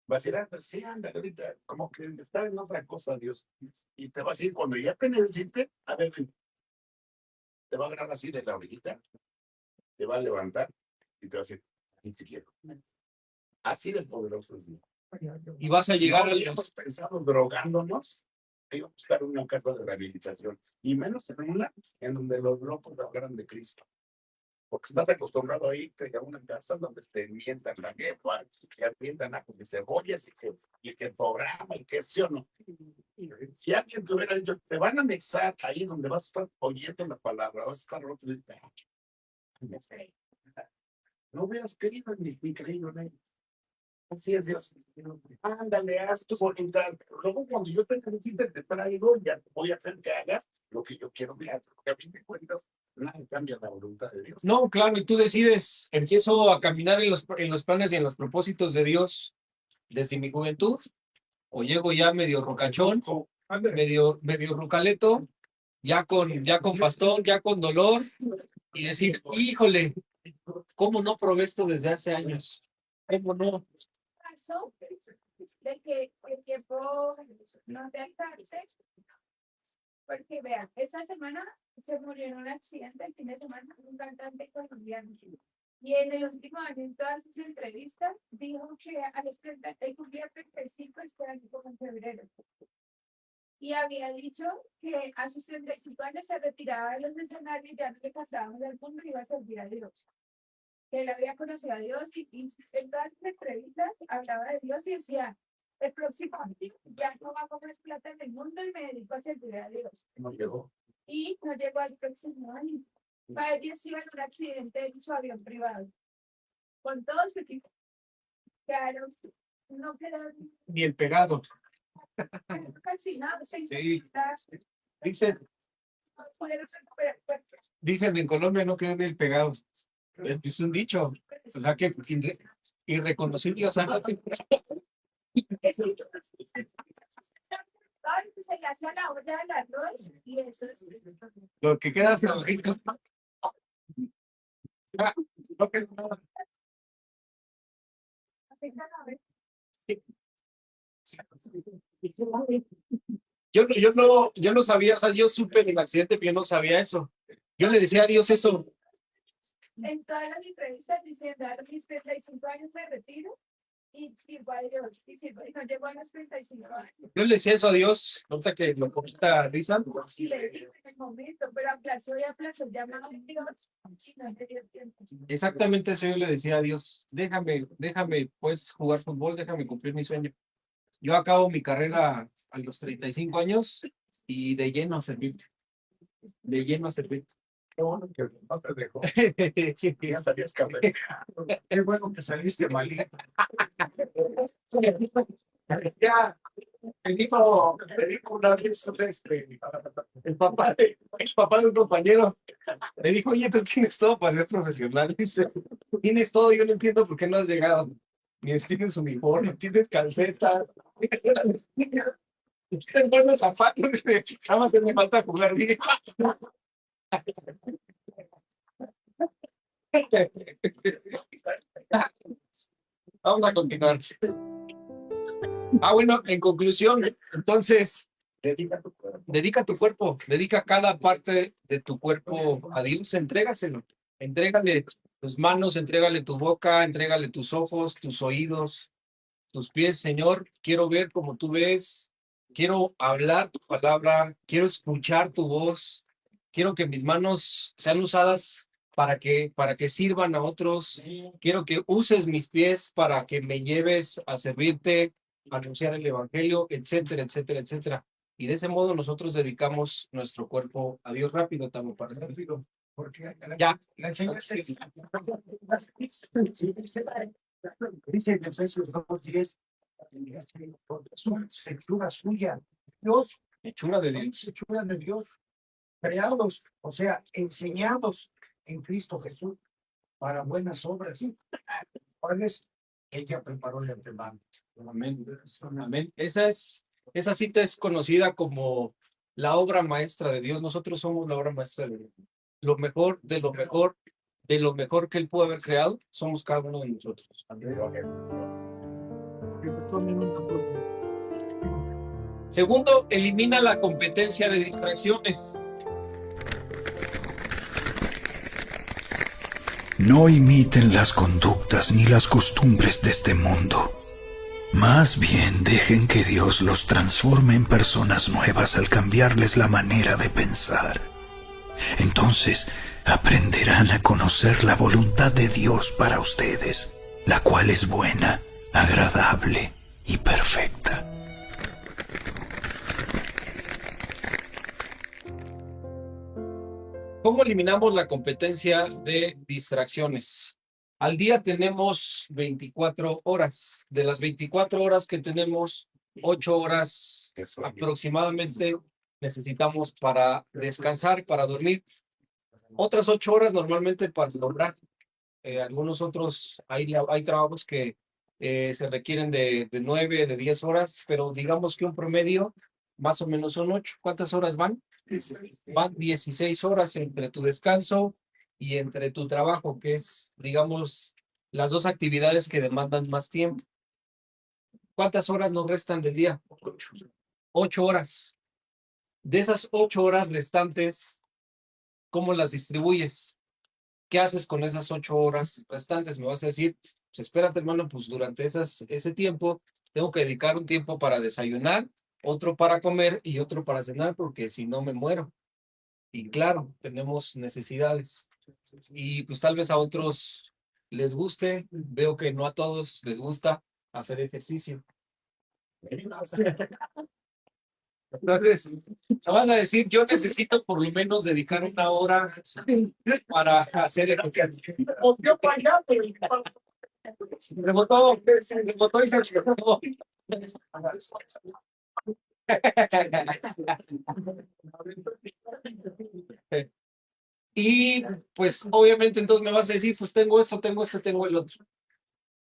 vas a ir, sí, anda, ahorita, como que está en otra cosa, Dios. Y te va a decir, cuando ya te necesite, a ver, te va a agarrar así de la orillita, te va a levantar y te va a decir, ni siquiera. Así de poderoso es Dios. Y vas a llegar no habíamos pensado drogándonos, que íbamos a buscar una casa de rehabilitación, y menos en una en donde los locos hablaran de Cristo. Porque estás acostumbrado a irte a una casa donde te mientan la jefa, te atiendan a comer cebollas y que el programa y que sí o no. Si alguien te hubiera dicho, te van a anexar ahí donde vas a estar oyendo la palabra, vas a estar roto, no hubieras querido ni creído en él. Así es Dios. Ándale, haz tu voluntad. Pero luego cuando yo te necesite, te traigo, ya voy a hacer que hagas lo que yo quiero que hagas. Porque a fin de cuentas, nada cambia la voluntad de Dios. No, claro, y tú decides, empiezo a caminar en los planes y en los propósitos de Dios desde mi juventud, o llego ya medio rocachón, medio rucaleto, ya con bastón, ya con dolor, y decir, híjole, ¿cómo no probé esto desde hace años? ¿Cómo no? Pasó de que el tiempo no te alcance, porque vean, esta semana se murió en un accidente el fin de semana un cantante colombiano, y en el último año en todas sus entrevistas dijo que a los 30 él cumplía 35 este año como en febrero, y había dicho que a sus 35 años se retiraba de los escenarios, ya no le cantaba del mundo y iba a servir a Dios. Que él había conocido a Dios y en todas las entrevistas hablaba de Dios y decía, el próximo año ya no hago más plata en el mundo y me dedico a servir a Dios. No llegó. Y no llegó al próximo año. Para él iba en un accidente en su avión privado. Con todo su equipo. Claro, no quedó Ni el pegado. casi nada. Sí. Dicen en Colombia no quedó ni el pegado. Es un dicho. O sea que irreconocible, o sea, no te... Se le hacía la olla del arroz y eso es Lo que queda hasta ahorita. Yo no sabía, o sea, yo supe del accidente, pero yo no sabía eso. Yo le decía a Dios eso. En todas las entrevistas diciendo, a mis 35 años me retiro y sirvo a Dios, y sirvo, y no llego a los 35 años. Yo le decía eso a Dios, nota que lo comenta risa. Y le digo en el momento, pero aplazó y aplazó, llamaba a Dios, y no tenía tiempo. Exactamente eso yo le decía a Dios, déjame pues jugar fútbol, déjame cumplir mi sueño. Yo acabo mi carrera a los 35 años y de lleno a servirte. De lleno a servirte. Qué bueno que no te dejó. Ya estarías cabreado. Es bueno que saliste malito. Ya, me dijo una vez el papá de un compañero me dijo, oye, tú tienes todo para ser profesional. Dice, tienes todo, yo no entiendo por qué no has llegado. Ni tienes uniforme, tienes calcetas, tienes buenos zapatos. Nada más te me falta jugar bien. Vamos a continuar. Bueno, en conclusión, entonces, dedica tu cuerpo, dedica cada parte de tu cuerpo a Dios, entrégaselo, entrégale tus manos, entrégale tu boca, entrégale tus ojos, tus oídos, tus pies. Señor, quiero ver como tú ves, quiero hablar tu palabra, quiero escuchar tu voz, quiero que mis manos sean usadas para que sirvan a otros, quiero que uses mis pies para que me lleves a servirte, a anunciar el evangelio, etcétera, etcétera, etcétera. Y de ese modo nosotros dedicamos nuestro cuerpo a Dios. Rápido, Tamo, para rápido. Porque Ya. la enseñanza dice en Efesios 2:10, es una hechura suya. Dios, hechura de Dios. Hechura de Dios. Creados, o sea, enseñados en Cristo Jesús para buenas obras. ¿Cuáles? Ella preparó de antemano. Amén. Amén. Esa cita es conocida como la obra maestra de Dios. Nosotros somos la obra maestra de Dios. Lo mejor, de lo mejor, de lo mejor que Él pudo haber creado, somos cada uno de nosotros. Segundo, elimina la competencia de distracciones. No imiten las conductas ni las costumbres de este mundo. Más bien dejen que Dios los transforme en personas nuevas al cambiarles la manera de pensar. Entonces aprenderán a conocer la voluntad de Dios para ustedes, la cual es buena, agradable y perfecta. ¿Cómo eliminamos la competencia de distracciones? Al día tenemos 24 horas. De las 24 horas que tenemos, 8 horas aproximadamente necesitamos para descansar, para dormir. Otras 8 horas normalmente para lograr. Algunos otros, hay trabajos que se requieren de 9, de 10 horas, pero digamos que un promedio más o menos son 8. ¿Cuántas horas van? Van 16 horas entre tu descanso y entre tu trabajo, que es, digamos, las dos actividades que demandan más tiempo. ¿Cuántas horas nos restan del día? 8 horas. De esas 8 horas restantes, ¿cómo las distribuyes? ¿Qué haces con esas 8 horas restantes? Me vas a decir, pues espérate, hermano, pues durante ese tiempo tengo que dedicar un tiempo para desayunar, otro para comer y otro para cenar, porque si no me muero. Y claro, tenemos necesidades. Y pues tal vez a otros les guste, veo que no a todos les gusta hacer ejercicio. Entonces, se van a decir, yo necesito por lo menos dedicar 1 hora para hacer ejercicio. Rebotó y se rebotó. Y pues obviamente entonces me vas a decir, pues tengo esto, tengo el otro.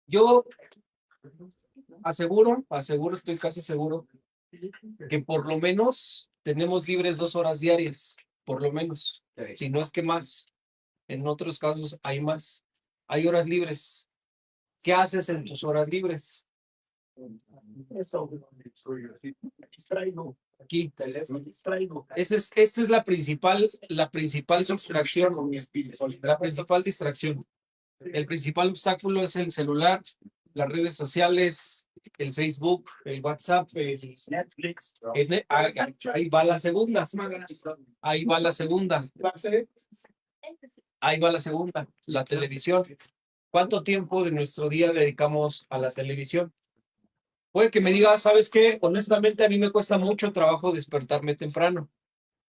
Yo aseguro, estoy casi seguro que por lo menos tenemos libres 2 horas diarias, por lo menos, si no es que más. En otros casos hay más. Hay horas libres. ¿Qué haces en tus horas libres? Aquí, teléfono, distraigo. Esta es la principal distracción. La principal distracción. El principal obstáculo es el celular, las redes sociales, el Facebook, el WhatsApp, el Netflix. ahí va la segunda. Ahí va la segunda. Ahí va la segunda, la televisión. ¿Cuánto tiempo de nuestro día dedicamos a la televisión? Puede que me digas, ¿sabes qué? Honestamente, a mí me cuesta mucho trabajo despertarme temprano.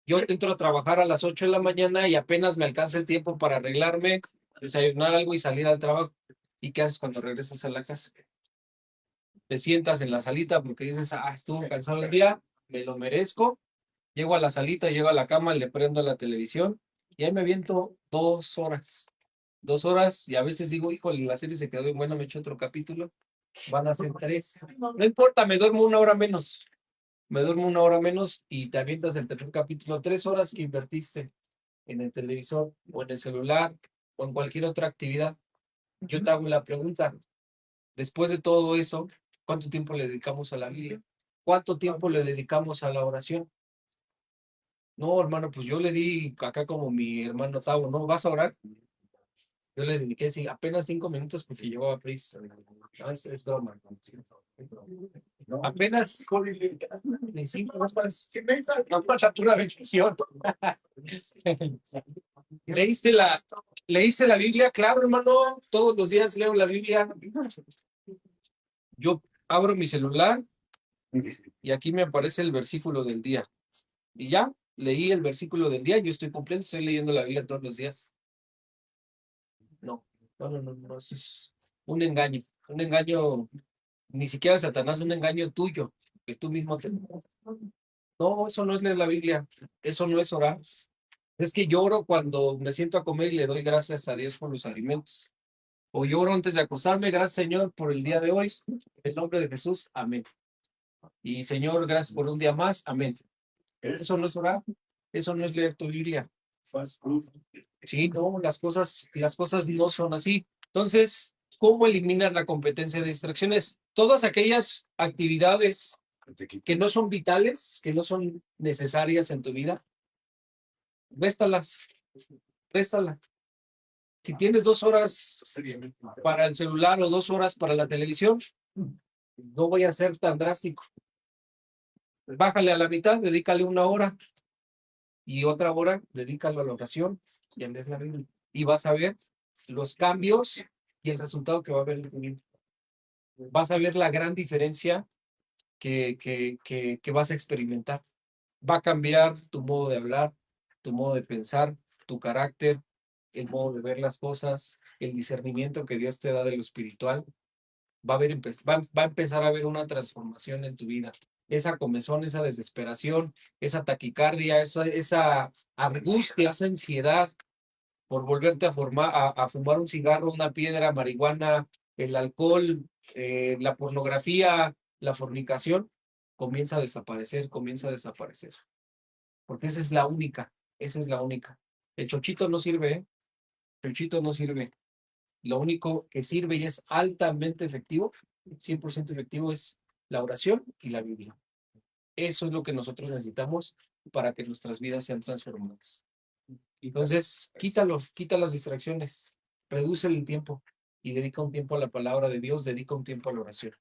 Yo entro a trabajar a las 8 de la mañana y apenas me alcanza el tiempo para arreglarme, desayunar algo y salir al trabajo. ¿Y qué haces cuando regresas a la casa? Te sientas en la salita porque dices, estuvo cansado el día, me lo merezco. Llego a la salita, llego a la cama, le prendo la televisión y ahí me aviento 2 horas. 2 horas y a veces digo, híjole, la serie se quedó bien buena, me echo otro capítulo. Van a ser 3. No importa, me duermo 1 hora menos. Me duermo 1 hora menos y te avientas el tercer capítulo. 3 horas que invertiste en el televisor o en el celular o en cualquier otra actividad. Yo te hago la pregunta, después de todo eso, ¿cuánto tiempo le dedicamos a la Biblia? ¿Cuánto tiempo le dedicamos a la oración? No, hermano, pues yo le di acá como mi hermano Tavo, ¿no? ¿Vas a orar? Yo le dediqué apenas 5 minutos porque llevaba prisa. No, es broma. No, apenas en 5 minutos. No pasa pura bendición. ¿Leíste la Biblia? Claro, hermano. Todos los días leo la Biblia. Yo abro mi celular y aquí me aparece el versículo del día. Y ya, leí el versículo del día. Yo estoy cumpliendo, estoy leyendo la Biblia todos los días. No, eso es un engaño, ni siquiera Satanás, un engaño tuyo, que tú mismo te... No, eso no es leer la Biblia, eso no es orar. Es que lloro cuando me siento a comer y le doy gracias a Dios por los alimentos. O lloro antes de acostarme, gracias Señor por el día de hoy, en el nombre de Jesús, amén. Y Señor, gracias por un día más, amén. Eso no es orar, eso no es leer tu Biblia. Sí, no, las cosas no son así. Entonces, ¿cómo eliminas la competencia de distracciones? Todas aquellas actividades que no son vitales, que no son necesarias en tu vida, réstalas. Si tienes 2 horas para el celular o 2 horas para la televisión, no voy a ser tan drástico. Bájale a la mitad, dedícale 1 hora y otra hora, dedícalo a la oración y lees la Biblia. Y vas a ver los cambios y el resultado que va a haber en tu vida. Vas a ver la gran diferencia que vas a experimentar. Va a cambiar tu modo de hablar, tu modo de pensar, tu carácter, el modo de ver las cosas, el discernimiento que Dios te da de lo espiritual. Va a empezar a haber una transformación en tu vida. Esa comezón, esa desesperación, esa taquicardia, esa angustia, esa ansiedad por volverte a fumar un cigarro, una piedra, marihuana, el alcohol, la pornografía, la fornicación, comienza a desaparecer. Porque esa es la única. El chochito no sirve, ¿eh? El chochito no sirve. Lo único que sirve y es altamente efectivo, 100% efectivo, es la oración y la Biblia. Eso es lo que nosotros necesitamos para que nuestras vidas sean transformadas. Entonces, quita las distracciones, reduce el tiempo y dedica un tiempo a la palabra de Dios, dedica un tiempo a la oración.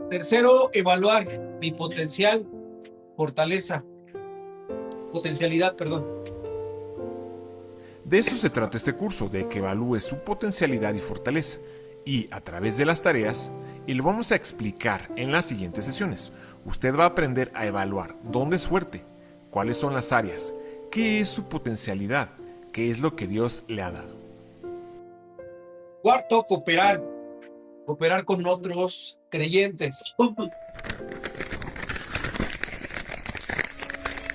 Tercero, evaluar mi potencialidad, perdón. De eso se trata este curso, de que evalúe su potencialidad y fortaleza. Y a través de las tareas, y lo vamos a explicar en las siguientes sesiones. Usted va a aprender a evaluar dónde es fuerte, cuáles son las áreas, qué es su potencialidad, qué es lo que Dios le ha dado. Cuarto, cooperar con otros creyentes.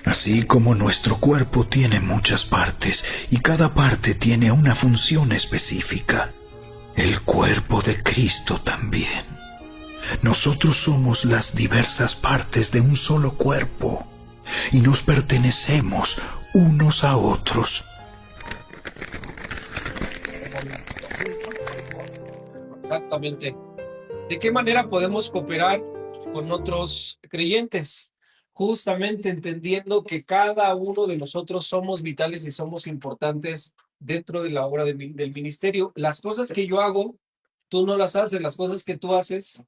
Así como nuestro cuerpo tiene muchas partes y cada parte tiene una función específica, el cuerpo de Cristo también. Nosotros somos las diversas partes de un solo cuerpo y nos pertenecemos unos a otros. Exactamente. ¿De qué manera podemos cooperar con otros creyentes? Justamente entendiendo que cada uno de nosotros somos vitales y somos importantes dentro de la obra del ministerio. Las cosas que yo hago, tú no las haces, las cosas que tú haces,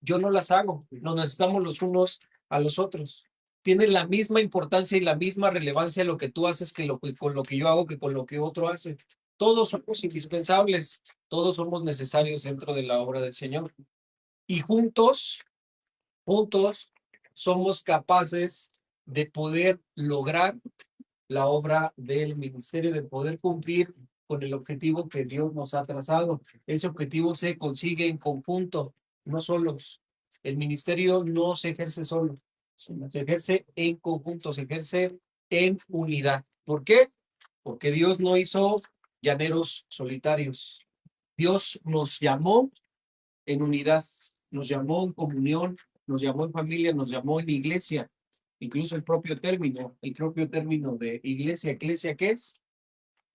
yo no las hago. Nos necesitamos los unos a los otros. Tiene la misma importancia y la misma relevancia lo que tú haces con lo que yo hago que con lo que otro hace. Todos somos indispensables, todos somos necesarios dentro de la obra del Señor. Y juntos somos capaces de poder lograr la obra del ministerio, de poder cumplir con el objetivo que Dios nos ha trazado. Ese objetivo se consigue en conjunto, no solos. El ministerio no se ejerce solo, sino se ejerce en conjunto, se ejerce en unidad. ¿Por qué? Porque Dios no hizo llaneros solitarios. Dios nos llamó en unidad, nos llamó en comunión, nos llamó en familia, nos llamó en iglesia. Incluso el propio término de iglesia, ¿qué es?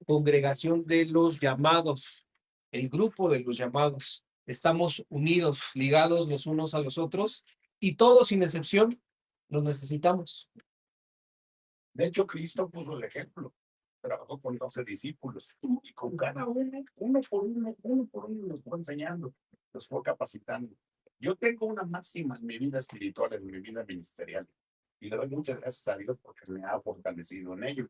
Congregación de los llamados, el grupo de los llamados. Estamos unidos, ligados los unos a los otros y todos sin excepción los necesitamos. De hecho, Cristo puso el ejemplo. Trabajó con 12 discípulos y con cada uno por uno los fue enseñando, los fue capacitando. Yo tengo una máxima en mi vida espiritual, en mi vida ministerial, y le doy muchas gracias a Dios porque me ha fortalecido en ello.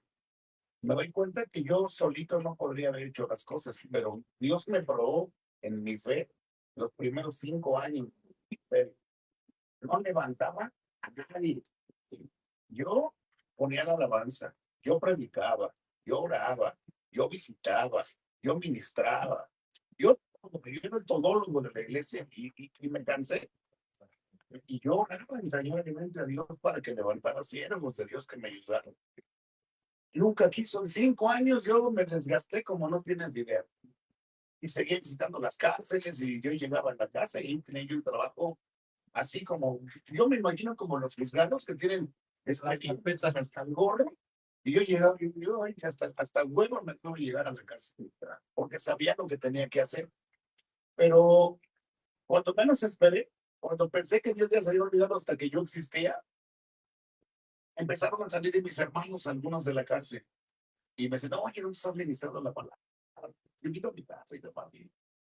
Me doy cuenta que yo solito no podría haber hecho las cosas, pero Dios me probó en mi fe los primeros 5 años de mi fe. No levantaba a nadie. Yo ponía la alabanza, yo predicaba, yo oraba, yo visitaba, yo ministraba, yo era el todólogo de la iglesia y me cansé. Y yo oraba entrañablemente a Dios para que levantara siervos de Dios que me ayudaran. Nunca quiso. En 5 años yo me desgasté como no tienes idea. Y seguía visitando las cárceles y yo llegaba a la casa y tenía yo un trabajo así como, yo me imagino como los juzgados que tienen las carpetas hasta el gorro. Y yo llegaba, yo hasta el huevo me tuve que llegar a la cárcel, porque sabía lo que tenía que hacer. Pero cuando menos esperé, cuando pensé que Dios ya se había olvidado hasta que yo existía, empezaron a salir de mis hermanos algunos de la cárcel. Y me decían, oye, no estás ministrando la palabra. Te invito a mi casa y te paso.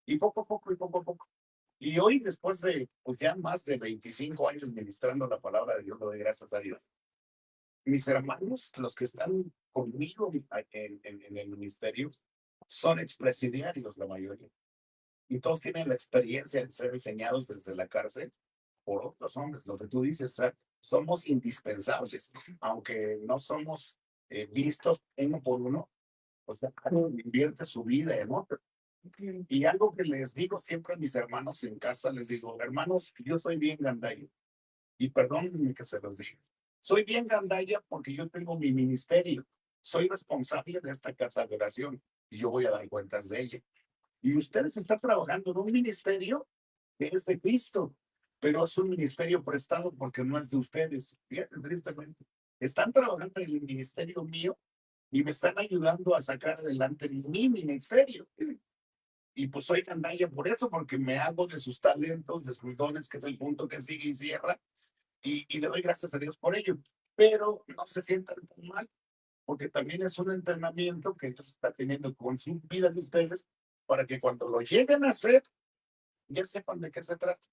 Y poco a poco. Y hoy, después de pues ya más de 25 años ministrando la palabra de Dios, le doy gracias a Dios. Mis hermanos, los que están conmigo en el ministerio, son expresidiarios la mayoría. Y todos tienen la experiencia de ser enseñados desde la cárcel por otros hombres. Lo que tú dices, o sea, somos indispensables, aunque no somos vistos uno por uno, o sea, invierte su vida en otro. Y algo que les digo siempre a mis hermanos en casa, les digo, hermanos, yo soy bien gandalla, y perdónenme que se los diga, soy bien gandalla porque yo tengo mi ministerio, soy responsable de esta casa de oración, y yo voy a dar cuentas de ella. Y ustedes están trabajando en un ministerio que es de Cristo, pero es un ministerio prestado porque no es de ustedes. Fíjate, tristemente. Están trabajando en el ministerio mío y me están ayudando a sacar adelante mi ministerio. Y pues soy gandalla por eso, porque me hago de sus talentos, de sus dones, que es el punto que sigue y cierra. Y le doy gracias a Dios por ello. Pero no se sientan tan mal, porque también es un entrenamiento que Dios está teniendo con su vida de ustedes, para que cuando lo lleguen a hacer, ya sepan de qué se trata.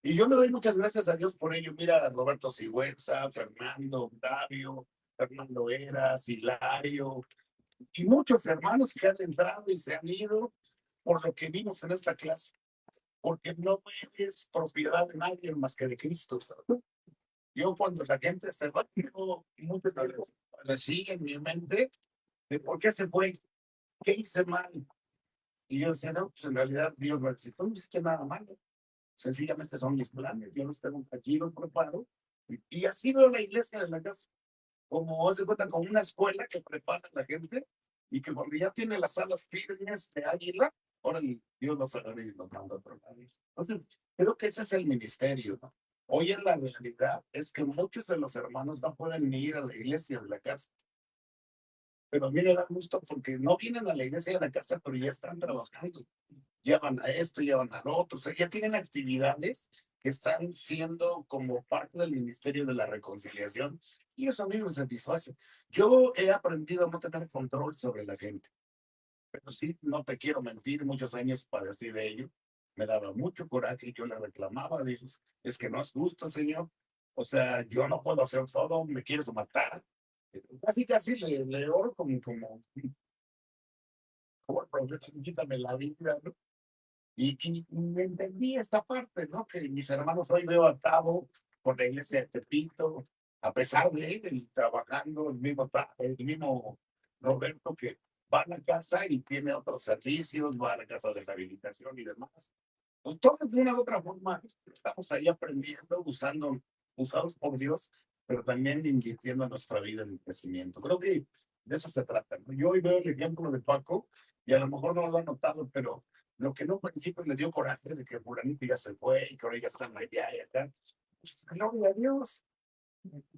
Y yo le doy muchas gracias a Dios por ello. Mira, Roberto Sigüenza, Fernando, Octavio, Fernando Eras, Hilario, y muchos hermanos que han entrado y se han ido por lo que vimos en esta clase. Porque no es propiedad de nadie más que de Cristo. Yo cuando la gente se va, tengo mucho que sigue en mi mente de por qué se fue, qué hice mal. Y yo decía, no, pues en realidad Dios me dice, tú no hiciste nada malo. Sencillamente son mis planes. Yo los tengo aquí, los preparo. Y así veo la iglesia de la casa. Como se cuenta con una escuela que prepara a la gente y que cuando ya tiene las alas firmes de águila, ahora Dios los agarra y los manda a otro lado. Entonces, creo que ese es el ministerio, ¿no? Hoy en la realidad es que muchos de los hermanos no pueden ni ir a la iglesia de la casa. Pero a mí me da gusto porque no vienen a la iglesia de la casa, pero ya están trabajando. Ya van a esto, ya van al otro. O sea, ya tienen actividades que están siendo como parte del ministerio de la reconciliación. Y eso a mí me satisface. Yo he aprendido a no tener control sobre la gente. Pero sí, no te quiero mentir, muchos años padecí de ello. Me daba mucho coraje y yo le reclamaba, dices, es que no es justo, Señor. O sea, yo no puedo hacer todo, me quieres matar. Casi le oro como quítame la vida, ¿no? Y entendí esta parte, ¿no? Que mis hermanos hoy veo atado con la iglesia de Tepito, a pesar de él, trabajando el mismo Roberto que va a la casa y tiene otros servicios, va a la casa de rehabilitación y demás. Pues todos de una u otra forma estamos ahí aprendiendo, usados por Dios, pero también invirtiendo en nuestra vida en el crecimiento. Creo que de eso se trata, ¿no? Yo hoy veo el ejemplo de Paco y a lo mejor no lo han notado, pero lo que en un principio le dio coraje de que Furanito ya se fue y que ahora ya están allá y acá, pues gloria a Dios.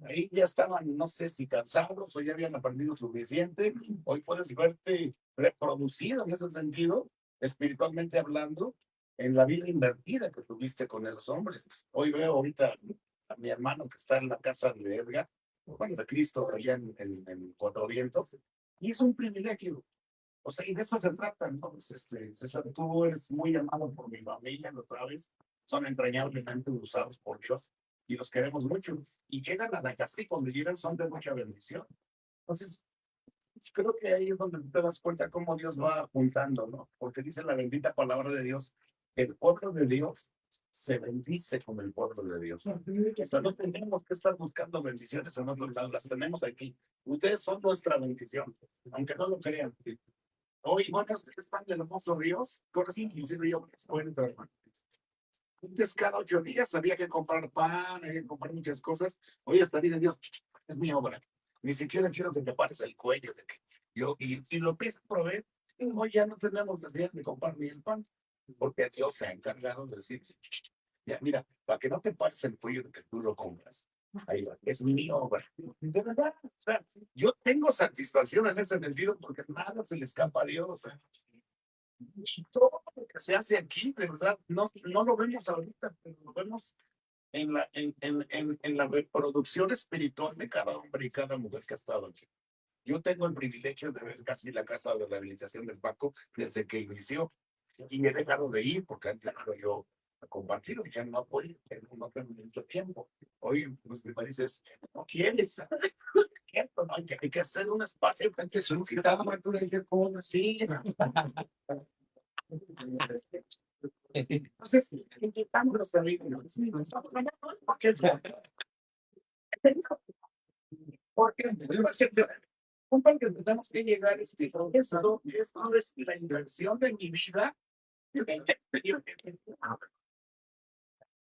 Ahí ya estaban, no sé si cansados o ya habían aprendido suficiente. Hoy puedes verte reproducido en ese sentido, espiritualmente hablando, en la vida invertida que tuviste con esos hombres. Hoy veo ahorita a mi hermano que está en la casa de Edgar, bueno, de Cristo, allá en Cuatro Vientos, y es un privilegio. O sea, y de eso se trata. Entonces, César, tú eres muy amado por mi familia, la otra vez, son entrañablemente usados por Dios y los queremos mucho. Y llegan a la casa y cuando llegan son de mucha bendición. Entonces, pues, creo que ahí es donde te das cuenta cómo Dios va juntando, ¿no? Porque dice la bendita palabra de Dios, el pueblo de Dios se bendice con el pueblo de Dios. O sea, no tenemos que estar buscando bendiciones en otros lados, las tenemos aquí. Ustedes son nuestra bendición, aunque no lo crean. Hoy, ¿cuántos están del hermoso Dios? Con así, inclusive yo les cuento, hermano. Antes cada 8 días había que comprar pan, había que comprar muchas cosas. Hoy está bien, Dios, es mi obra. Ni siquiera quiero que me pares el cuello de que yo, y lo empiezo a proveer. Hoy ya no tenemos necesidad de comprar ni el pan, porque Dios se ha encargado de decir, ya, mira, para que no te pares el cuello de que tú lo compras. Ahí va, es mi obra. De verdad, o sea, yo tengo satisfacción en ese sentido porque nada se le escapa a Dios. Y todo lo que se hace aquí, de verdad, no lo vemos ahorita, pero lo vemos en la reproducción espiritual de cada hombre y cada mujer que ha estado aquí. Yo tengo el privilegio de ver casi la casa de rehabilitación del Paco desde que inició y he dejado de ir porque antes yo a compartir, ya no apoyo, no tengo mucho tiempo. Hoy, pues me dices, no quieres, no, hay que hacer un espacio para que solicitado sí. Entonces, invitamos a los amigos. Porque que tenemos que llegar esto es la inversión de mi vida.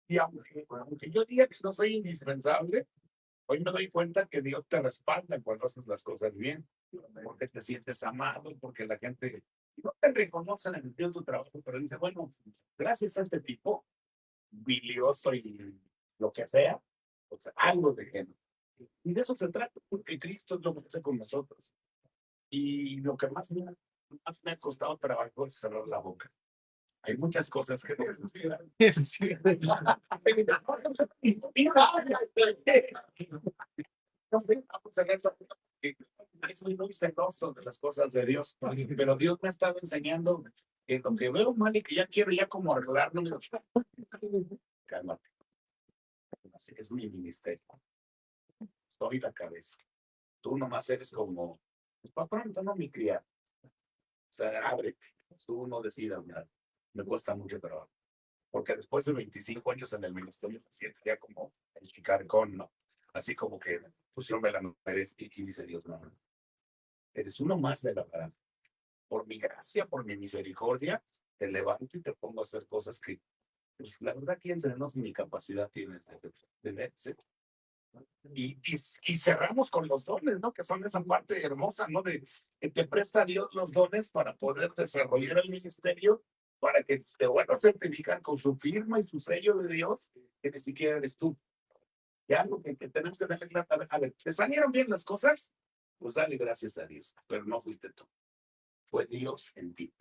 Y aunque yo diga que no soy indispensable, hoy me doy cuenta que Dios te respalda cuando haces las cosas bien, porque te sientes amado, porque la gente no te reconoce en el sentido de tu trabajo, pero dice, bueno, gracias a este tipo, bilioso y lo que sea, o sea, algo de género. Y de eso se trata, porque Cristo es lo que hace con nosotros. Y lo que más me ha costado trabajo es cerrar la boca. Hay muchas cosas que no eso sí. Soy muy celoso de las cosas de Dios, pero Dios me ha estado enseñando que lo que veo mal y que ya quiero ya como arreglarlo, cálmate. Así es mi ministerio. Soy la cabeza. Tú nomás eres como, pues para pronto, no mi criado. O sea, ábrete. Tú no decidas hablar. Me cuesta mucho trabajo. Porque después de 25 años en el ministerio me siento ya como el chicarcón, ¿no? Así como que, pues yo me la merezco y dice Dios, no. Eres uno más de la parada. Por mi gracia, por mi misericordia, te levanto y te pongo a hacer cosas que, pues la verdad que entre nosotros mi capacidad tienes de verse. Y cerramos con los dones, ¿no? Que son esa parte hermosa, ¿no? De que te presta Dios los dones para poder desarrollar el ministerio, para que te vuelvan a certificar con su firma y su sello de Dios, que ni siquiera eres tú. Ya lo que tenemos que tener claro, a ver, ¿te salieron bien las cosas? Pues dale gracias a Dios, pero no fuiste tú. Fue Dios en ti.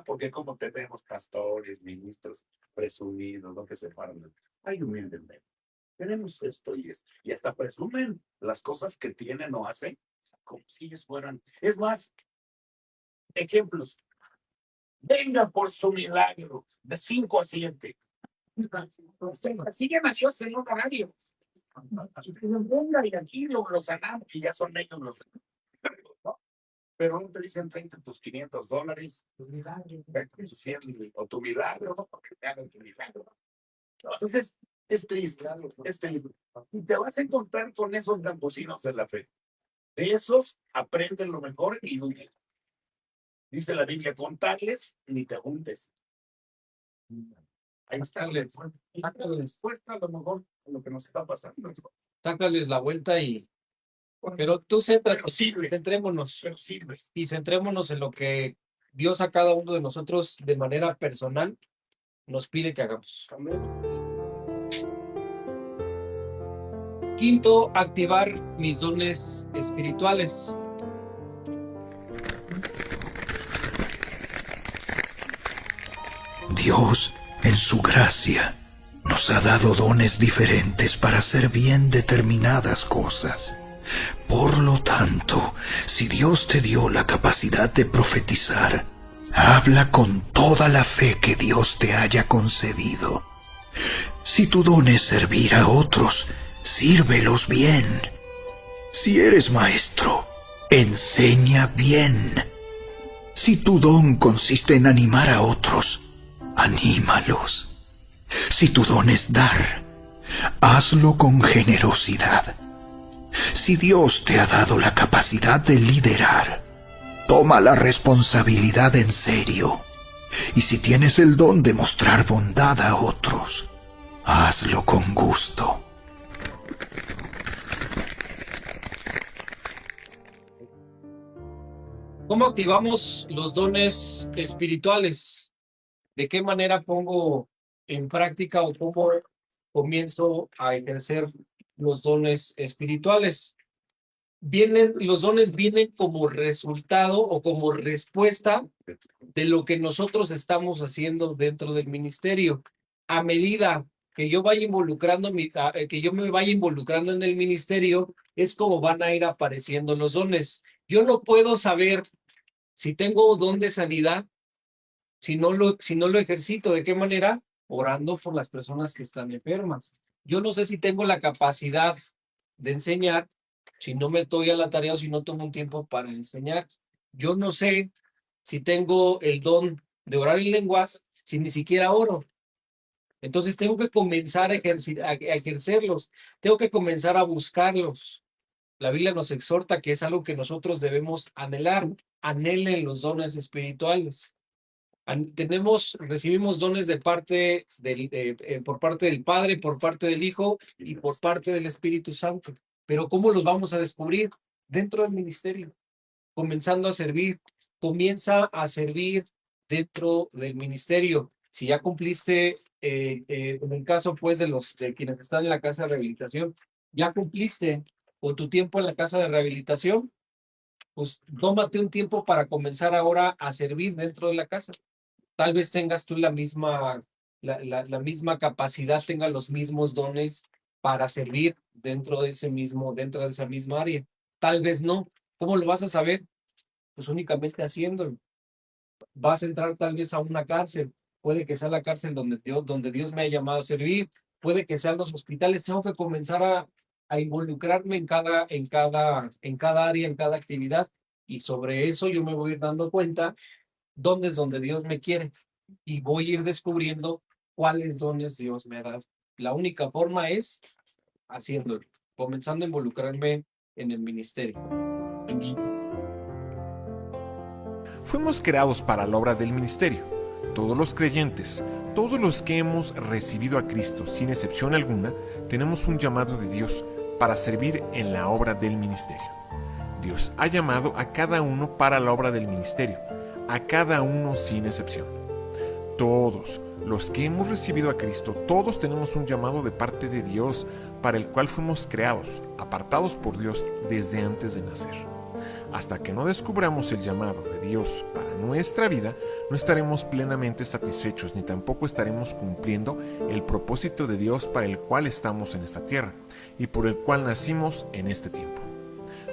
Porque como tenemos pastores, ministros, presumidos, lo que se paran. Ay, humildemente. Tenemos esto y esto. Y hasta presumen las cosas que tienen o hacen como si ellos fueran. Es más, ejemplos. Venga por su milagro, de 5 a 7. Siguen a Dios en un horario. Venga y aquí lo sanamos y ya son ellos los. ¿No? Pero no te dicen 30 tus $500, tu milagro, o tu milagro, ¿no? Porque te hagan tu milagro. Entonces, es triste, es triste. Y te vas a encontrar con esos campesinos de la fe. De esos, aprenden lo mejor y huyen. Dice la Biblia, con tales ni te juntes. Ahí está la respuesta a lo mejor a lo que nos está pasando. Sácales la vuelta y... Pero tú centrémonos. Y centrémonos en lo que Dios a cada uno de nosotros de manera personal nos pide que hagamos. Quinto, activar mis dones espirituales. Dios, en su gracia, nos ha dado dones diferentes para hacer bien determinadas cosas. Por lo tanto, si Dios te dio la capacidad de profetizar, habla con toda la fe que Dios te haya concedido. Si tu don es servir a otros, sírvelos bien. Si eres maestro, enseña bien. Si tu don consiste en animar a otros, anímalos. Si tu don es dar, hazlo con generosidad. Si Dios te ha dado la capacidad de liderar, toma la responsabilidad en serio. Y si tienes el don de mostrar bondad a otros, hazlo con gusto. ¿Cómo activamos los dones espirituales? ¿De qué manera pongo en práctica o cómo comienzo a ejercer los dones espirituales? Los dones vienen como resultado o como respuesta de lo que nosotros estamos haciendo dentro del ministerio. A medida que yo vaya que yo me vaya involucrando en el ministerio, es como van a ir apareciendo los dones. Yo no puedo saber si tengo don de sanidad si no lo ejercito. ¿De qué manera? Orando por las personas que están enfermas. Yo no sé si tengo la capacidad de enseñar si no me doy a la tarea o si no tomo un tiempo para enseñar. Yo no sé si tengo el don de orar en lenguas si ni siquiera oro. Entonces tengo que comenzar a ejercerlos. Tengo que comenzar a buscarlos. La Biblia nos exhorta que es algo que nosotros debemos anhelar. Anhelen los dones espirituales. Recibimos dones por parte del Padre, por parte del Hijo y por parte del Espíritu Santo. Pero ¿cómo los vamos a descubrir? Dentro del ministerio, comenzando a servir. Comienza a servir dentro del ministerio. Si ya cumpliste, en el caso pues de quienes están en la casa de rehabilitación, ya cumpliste con tu tiempo en la casa de rehabilitación, pues tómate un tiempo para comenzar ahora a servir dentro de la casa. Tal vez tengas tú la misma capacidad, tengas los mismos dones para servir dentro de esa misma área. Tal vez no. ¿Cómo lo vas a saber? Pues únicamente haciéndolo. Vas a entrar tal vez a una cárcel. Puede que sea la cárcel donde Dios me ha llamado a servir. Puede que sean los hospitales. Tengo que comenzar a involucrarme en cada área, en cada actividad. Y sobre eso yo me voy a ir dando cuenta dónde es donde Dios me quiere. Y voy a ir descubriendo cuáles dones Dios me ha dado. La única forma es haciéndolo, comenzando a involucrarme en el ministerio. Fuimos creados para la obra del ministerio. Todos los creyentes, todos los que hemos recibido a Cristo, sin excepción alguna, tenemos un llamado de Dios para servir en la obra del ministerio. Dios ha llamado a cada uno para la obra del ministerio, a cada uno sin excepción. Todos los que hemos recibido a Cristo, todos tenemos un llamado de parte de Dios para el cual fuimos creados, apartados por Dios desde antes de nacer. Hasta que no descubramos el llamado de Dios para nuestra vida, no estaremos plenamente satisfechos ni tampoco estaremos cumpliendo el propósito de Dios para el cual estamos en esta tierra y por el cual nacimos en este tiempo.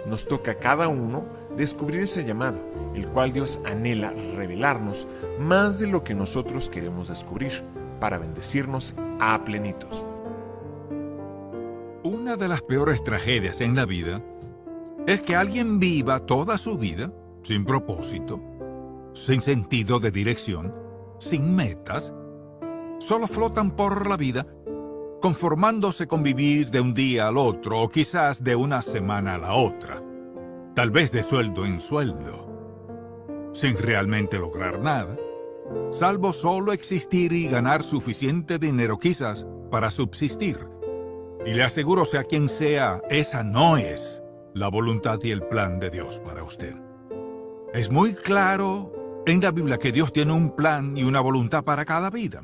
nos toca a cada uno descubrir ese llamado, el cual Dios anhela revelarnos más de lo que nosotros queremos descubrir, para bendecirnos a plenitud. Una de las peores tragedias en la vida es que alguien viva toda su vida sin propósito, sin sentido de dirección, sin metas. Solo flotan por la vida, conformándose con vivir de un día al otro o quizás de una semana a la otra, tal vez de sueldo en sueldo, sin realmente lograr nada, salvo solo existir y ganar suficiente dinero quizás para subsistir. Y le aseguro, sea quien sea, esa no es la voluntad y el plan de Dios para usted. Es muy claro en la Biblia que Dios tiene un plan y una voluntad para cada vida.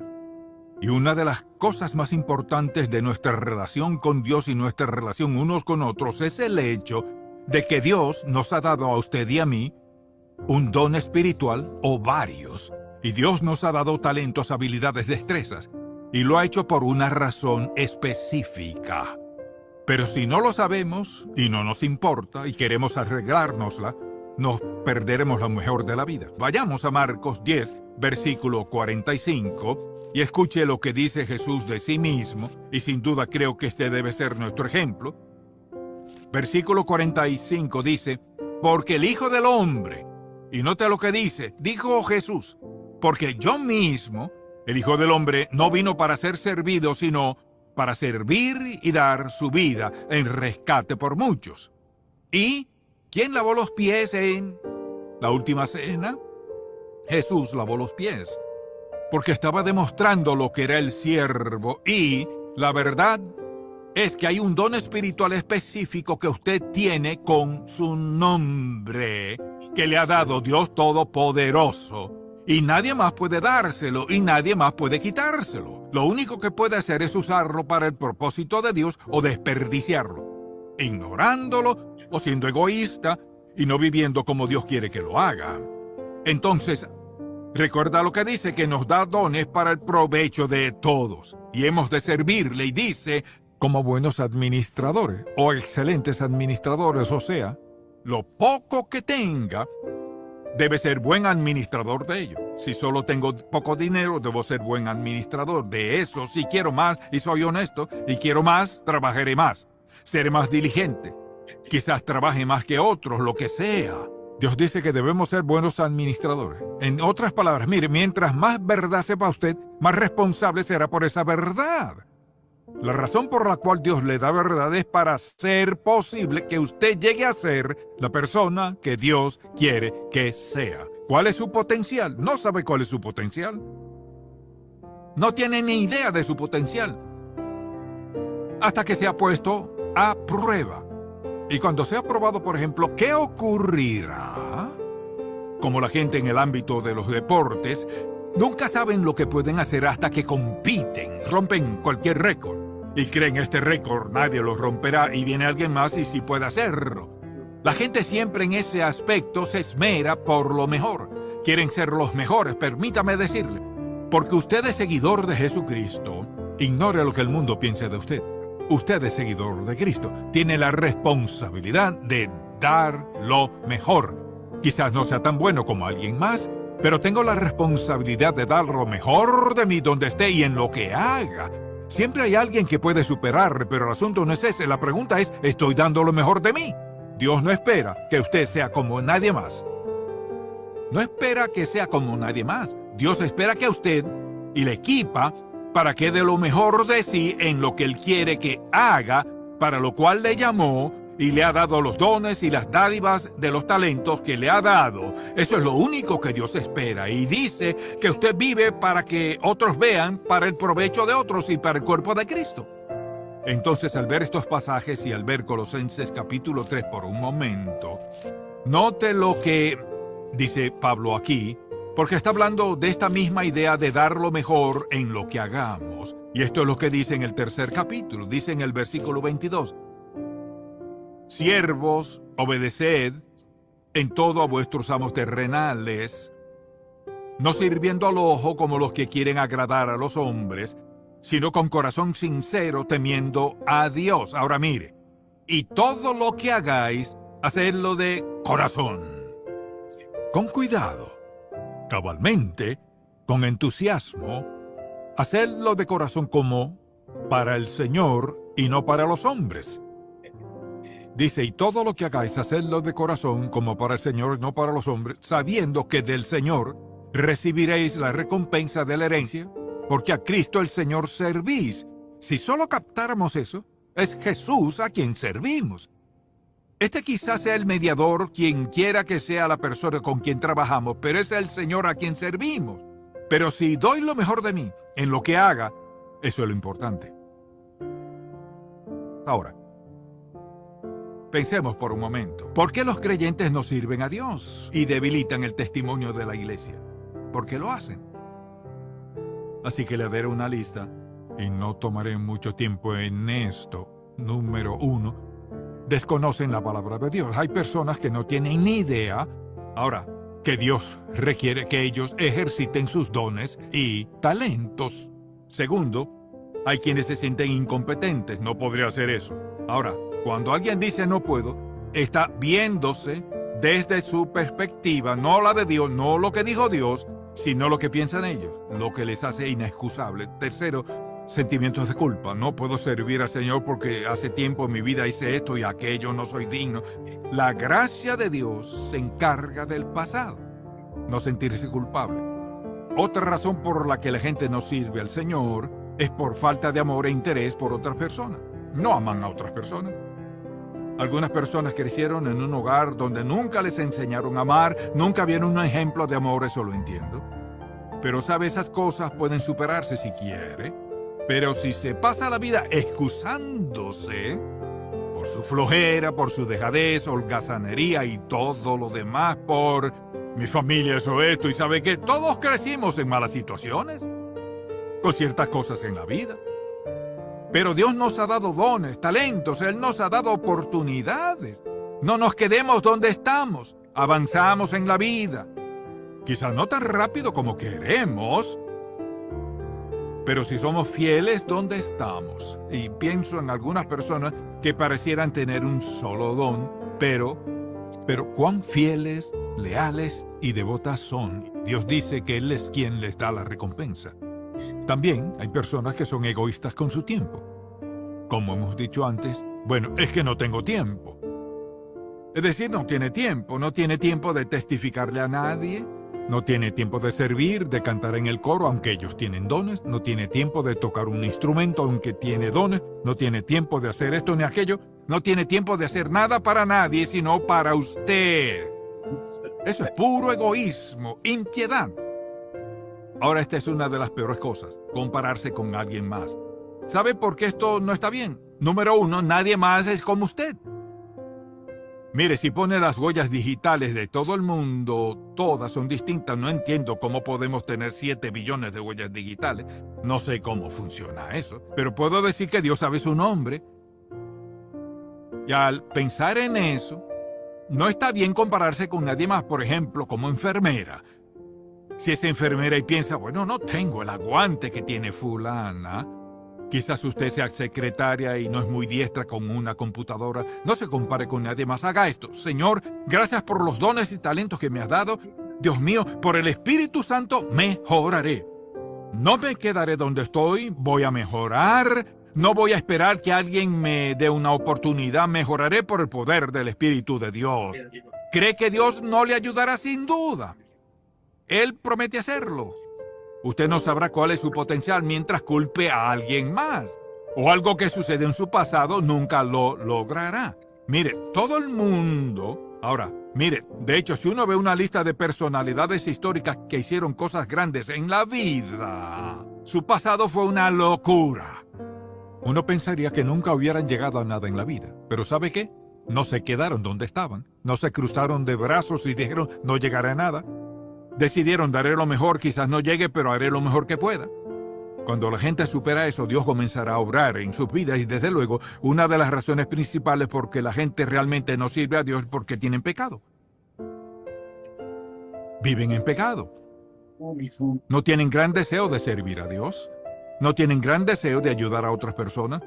Y una de las cosas más importantes de nuestra relación con Dios y nuestra relación unos con otros es el hecho de que Dios nos ha dado a usted y a mí un don espiritual o varios. Y Dios nos ha dado talentos, habilidades, destrezas. Y lo ha hecho por una razón específica. Pero si no lo sabemos y no nos importa y queremos arreglárnosla, nos perderemos lo mejor de la vida. Vayamos a Marcos 10, versículo 45, y escuche lo que dice Jesús de sí mismo, y sin duda creo que este debe ser nuestro ejemplo. Versículo 45 dice, porque el Hijo del Hombre, y note lo que dice, dijo Jesús, porque yo mismo, el Hijo del Hombre, no vino para ser servido, sino para servir y dar su vida en rescate por muchos. ¿Y quién lavó los pies en la última cena? Jesús lavó los pies, porque estaba demostrando lo que era el siervo. Y la verdad es que hay un don espiritual específico que usted tiene con su nombre, que le ha dado Dios Todopoderoso. Y nadie más puede dárselo, y nadie más puede quitárselo. Lo único que puede hacer es usarlo para el propósito de Dios o desperdiciarlo, ignorándolo o siendo egoísta y no viviendo como Dios quiere que lo haga. Entonces, recuerda lo que dice, que nos da dones para el provecho de todos, y hemos de servirle, y dice, como buenos administradores, o excelentes administradores, o sea, lo poco que tenga, debe ser buen administrador de ello. Si solo tengo poco dinero, debo ser buen administrador de eso. Si quiero más y soy honesto, y quiero más, trabajaré más. Seré más diligente. Quizás trabaje más que otros, lo que sea. Dios dice que debemos ser buenos administradores. En otras palabras, mire, mientras más verdad sepa usted, más responsable será por esa verdad. La razón por la cual Dios le da verdad es para hacer posible que usted llegue a ser la persona que Dios quiere que sea. ¿Cuál es su potencial? No sabe cuál es su potencial. No tiene ni idea de su potencial. Hasta que se ha puesto a prueba. Y cuando sea probado, por ejemplo, ¿qué ocurrirá? Como la gente en el ámbito de los deportes, nunca saben lo que pueden hacer hasta que compiten, rompen cualquier récord. Y creen este récord nadie lo romperá y viene alguien más y sí puede hacerlo. La gente siempre en ese aspecto se esmera por lo mejor. Quieren ser los mejores, permítame decirle. Porque usted es seguidor de Jesucristo, ignore lo que el mundo piense de usted. Usted es seguidor de Cristo. Tiene la responsabilidad de dar lo mejor. Quizás no sea tan bueno como alguien más, pero tengo la responsabilidad de dar lo mejor de mí donde esté y en lo que haga. Siempre hay alguien que puede superar, pero el asunto no es ese. La pregunta es, ¿estoy dando lo mejor de mí? Dios no espera que usted sea como nadie más. No espera que sea como nadie más. Dios espera que a usted y le equipa para que dé lo mejor de sí en lo que Él quiere que haga, para lo cual le llamó y le ha dado los dones y las dádivas de los talentos que le ha dado. Eso es lo único que Dios espera. Y dice que usted vive para que otros vean, para el provecho de otros y para el cuerpo de Cristo. Entonces, al ver estos pasajes y al ver Colosenses capítulo 3 por un momento, note lo que dice Pablo aquí, porque está hablando de esta misma idea de dar lo mejor en lo que hagamos. Y esto es lo que dice en el tercer capítulo. Dice en el versículo 22. Siervos, obedeced en todo a vuestros amos terrenales, no sirviendo al ojo como los que quieren agradar a los hombres, sino con corazón sincero, temiendo a Dios. Ahora mire, y todo lo que hagáis, hacerlo de corazón, con cuidado, cabalmente, con entusiasmo, hacerlo de corazón como para el Señor y no para los hombres. Dice, y todo lo que hagáis, hacedlo de corazón como para el Señor y no para los hombres, sabiendo que del Señor recibiréis la recompensa de la herencia, porque a Cristo el Señor servís. Si solo captáramos eso, es Jesús a quien servimos. Este quizás sea el mediador, quien quiera que sea la persona con quien trabajamos, pero es el Señor a quien servimos. Pero si doy lo mejor de mí en lo que haga, eso es lo importante. Ahora, pensemos por un momento. ¿Por qué los creyentes no sirven a Dios y debilitan el testimonio de la iglesia? ¿Por qué lo hacen? Así que le daré una lista, y no tomaré mucho tiempo en esto. Número 1, desconocen la palabra de Dios. Hay personas que no tienen ni idea, ahora, que Dios requiere que ellos ejerciten sus dones y talentos. Segundo, hay quienes se sienten incompetentes, no podría hacer eso. Ahora, cuando alguien dice no puedo, está viéndose desde su perspectiva, no la de Dios, no lo que dijo Dios, sino lo que piensan ellos, lo que les hace inexcusable. Tercero, sentimientos de culpa. No puedo servir al Señor porque hace tiempo en mi vida hice esto y aquello, no soy digno. La gracia de Dios se encarga del pasado, no sentirse culpable. Otra razón por la que la gente no sirve al Señor es por falta de amor e interés por otras personas. No aman a otras personas. Algunas personas crecieron en un hogar donde nunca les enseñaron a amar, nunca vieron un ejemplo de amor, eso lo entiendo. Pero sabe, esas cosas pueden superarse si quiere. Pero si se pasa la vida excusándose por su flojera, por su dejadez, holgazanería y todo lo demás, por mi familia eso, esto, y sabe que todos crecimos en malas situaciones, con ciertas cosas en la vida. Pero Dios nos ha dado dones, talentos, Él nos ha dado oportunidades. No nos quedemos donde estamos, avanzamos en la vida. Quizás no tan rápido como queremos, pero si somos fieles donde estamos. Y pienso en algunas personas que parecieran tener un solo don, pero cuán fieles, leales y devotas son. Dios dice que Él es quien les da la recompensa. También hay personas que son egoístas con su tiempo. Como hemos dicho antes, bueno, es que no tengo tiempo. Es decir, no tiene tiempo de testificarle a nadie, no tiene tiempo de servir, de cantar en el coro, aunque ellos tienen dones, no tiene tiempo de tocar un instrumento, aunque tiene dones, no tiene tiempo de hacer esto ni aquello, no tiene tiempo de hacer nada para nadie, sino para usted. Eso es puro egoísmo, impiedad. Ahora, esta es una de las peores cosas, compararse con alguien más. ¿Sabe por qué esto no está bien? Número 1, nadie más es como usted. Mire, si pone las huellas digitales de todo el mundo, todas son distintas. No entiendo cómo podemos tener 7 billones de huellas digitales. No sé cómo funciona eso, pero puedo decir que Dios sabe su nombre. Y al pensar en eso, no está bien compararse con nadie más, por ejemplo, como enfermera. Si es enfermera y piensa, bueno, no tengo el aguante que tiene fulana. Quizás usted sea secretaria y no es muy diestra con una computadora. No se compare con nadie más. Haga esto. Señor, gracias por los dones y talentos que me has dado. Dios mío, por el Espíritu Santo mejoraré. No me quedaré donde estoy, voy a mejorar. No voy a esperar que alguien me dé una oportunidad. Mejoraré por el poder del Espíritu de Dios. ¿Cree que Dios no le ayudará? Sin duda. Él promete hacerlo. Usted no sabrá cuál es su potencial mientras culpe a alguien más. O algo que sucede en su pasado nunca lo logrará. Mire, todo el mundo... Ahora, mire, de hecho, si uno ve una lista de personalidades históricas que hicieron cosas grandes en la vida, su pasado fue una locura. Uno pensaría que nunca hubieran llegado a nada en la vida. Pero ¿sabe qué? No se quedaron donde estaban. No se cruzaron de brazos y dijeron, no llegaré a nada. Decidieron, daré lo mejor, quizás no llegue, pero haré lo mejor que pueda. Cuando la gente supera eso, Dios comenzará a obrar en sus vidas y desde luego, una de las razones principales por que la gente realmente no sirve a Dios es porque tienen pecado. Viven en pecado. No tienen gran deseo de servir a Dios. No tienen gran deseo de ayudar a otras personas.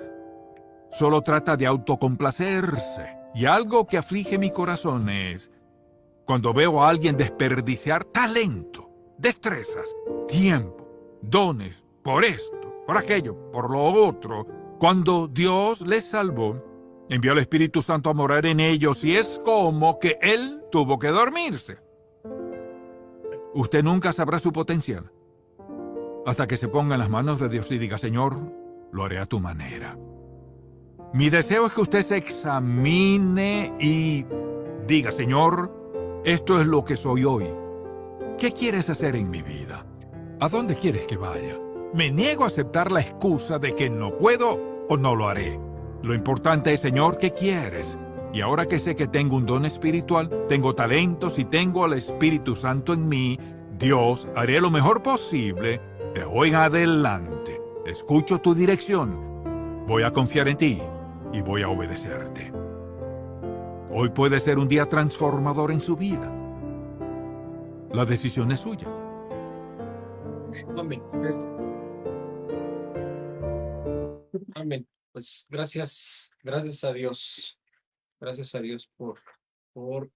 Solo trata de autocomplacerse. Y algo que aflige mi corazón es cuando veo a alguien desperdiciar talento, destrezas, tiempo, dones, por esto, por aquello, por lo otro, cuando Dios les salvó, envió al Espíritu Santo a morar en ellos y es como que Él tuvo que dormirse. Usted nunca sabrá su potencial hasta que se ponga en las manos de Dios y diga, Señor, lo haré a tu manera. Mi deseo es que usted se examine y diga, Señor, esto es lo que soy hoy. ¿Qué quieres hacer en mi vida? ¿A dónde quieres que vaya? Me niego a aceptar la excusa de que no puedo o no lo haré. Lo importante es, Señor, ¿qué quieres? Y ahora que sé que tengo un don espiritual, tengo talentos y tengo al Espíritu Santo en mí, Dios, haré lo mejor posible de hoy en adelante. Escucho tu dirección. Voy a confiar en ti y voy a obedecerte. Hoy puede ser un día transformador en su vida. La decisión es suya. Amén. Amén. Pues gracias a Dios. Gracias a Dios por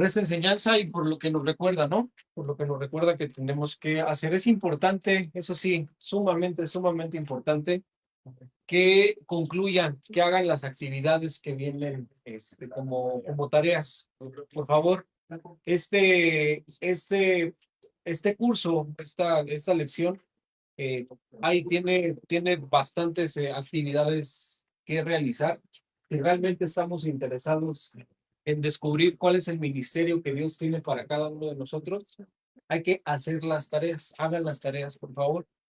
esa enseñanza y por lo que nos recuerda, ¿no? Por lo que nos recuerda que tenemos que hacer. Es importante, eso sí, sumamente importante, que concluyan, que hagan las actividades que vienen como tareas. Por favor, este curso, esta lección, ahí tiene bastantes actividades que realizar. Si realmente estamos interesados en descubrir cuál es el ministerio que Dios tiene para cada uno de nosotros, hay que hacer las tareas. Hagan las tareas, por favor.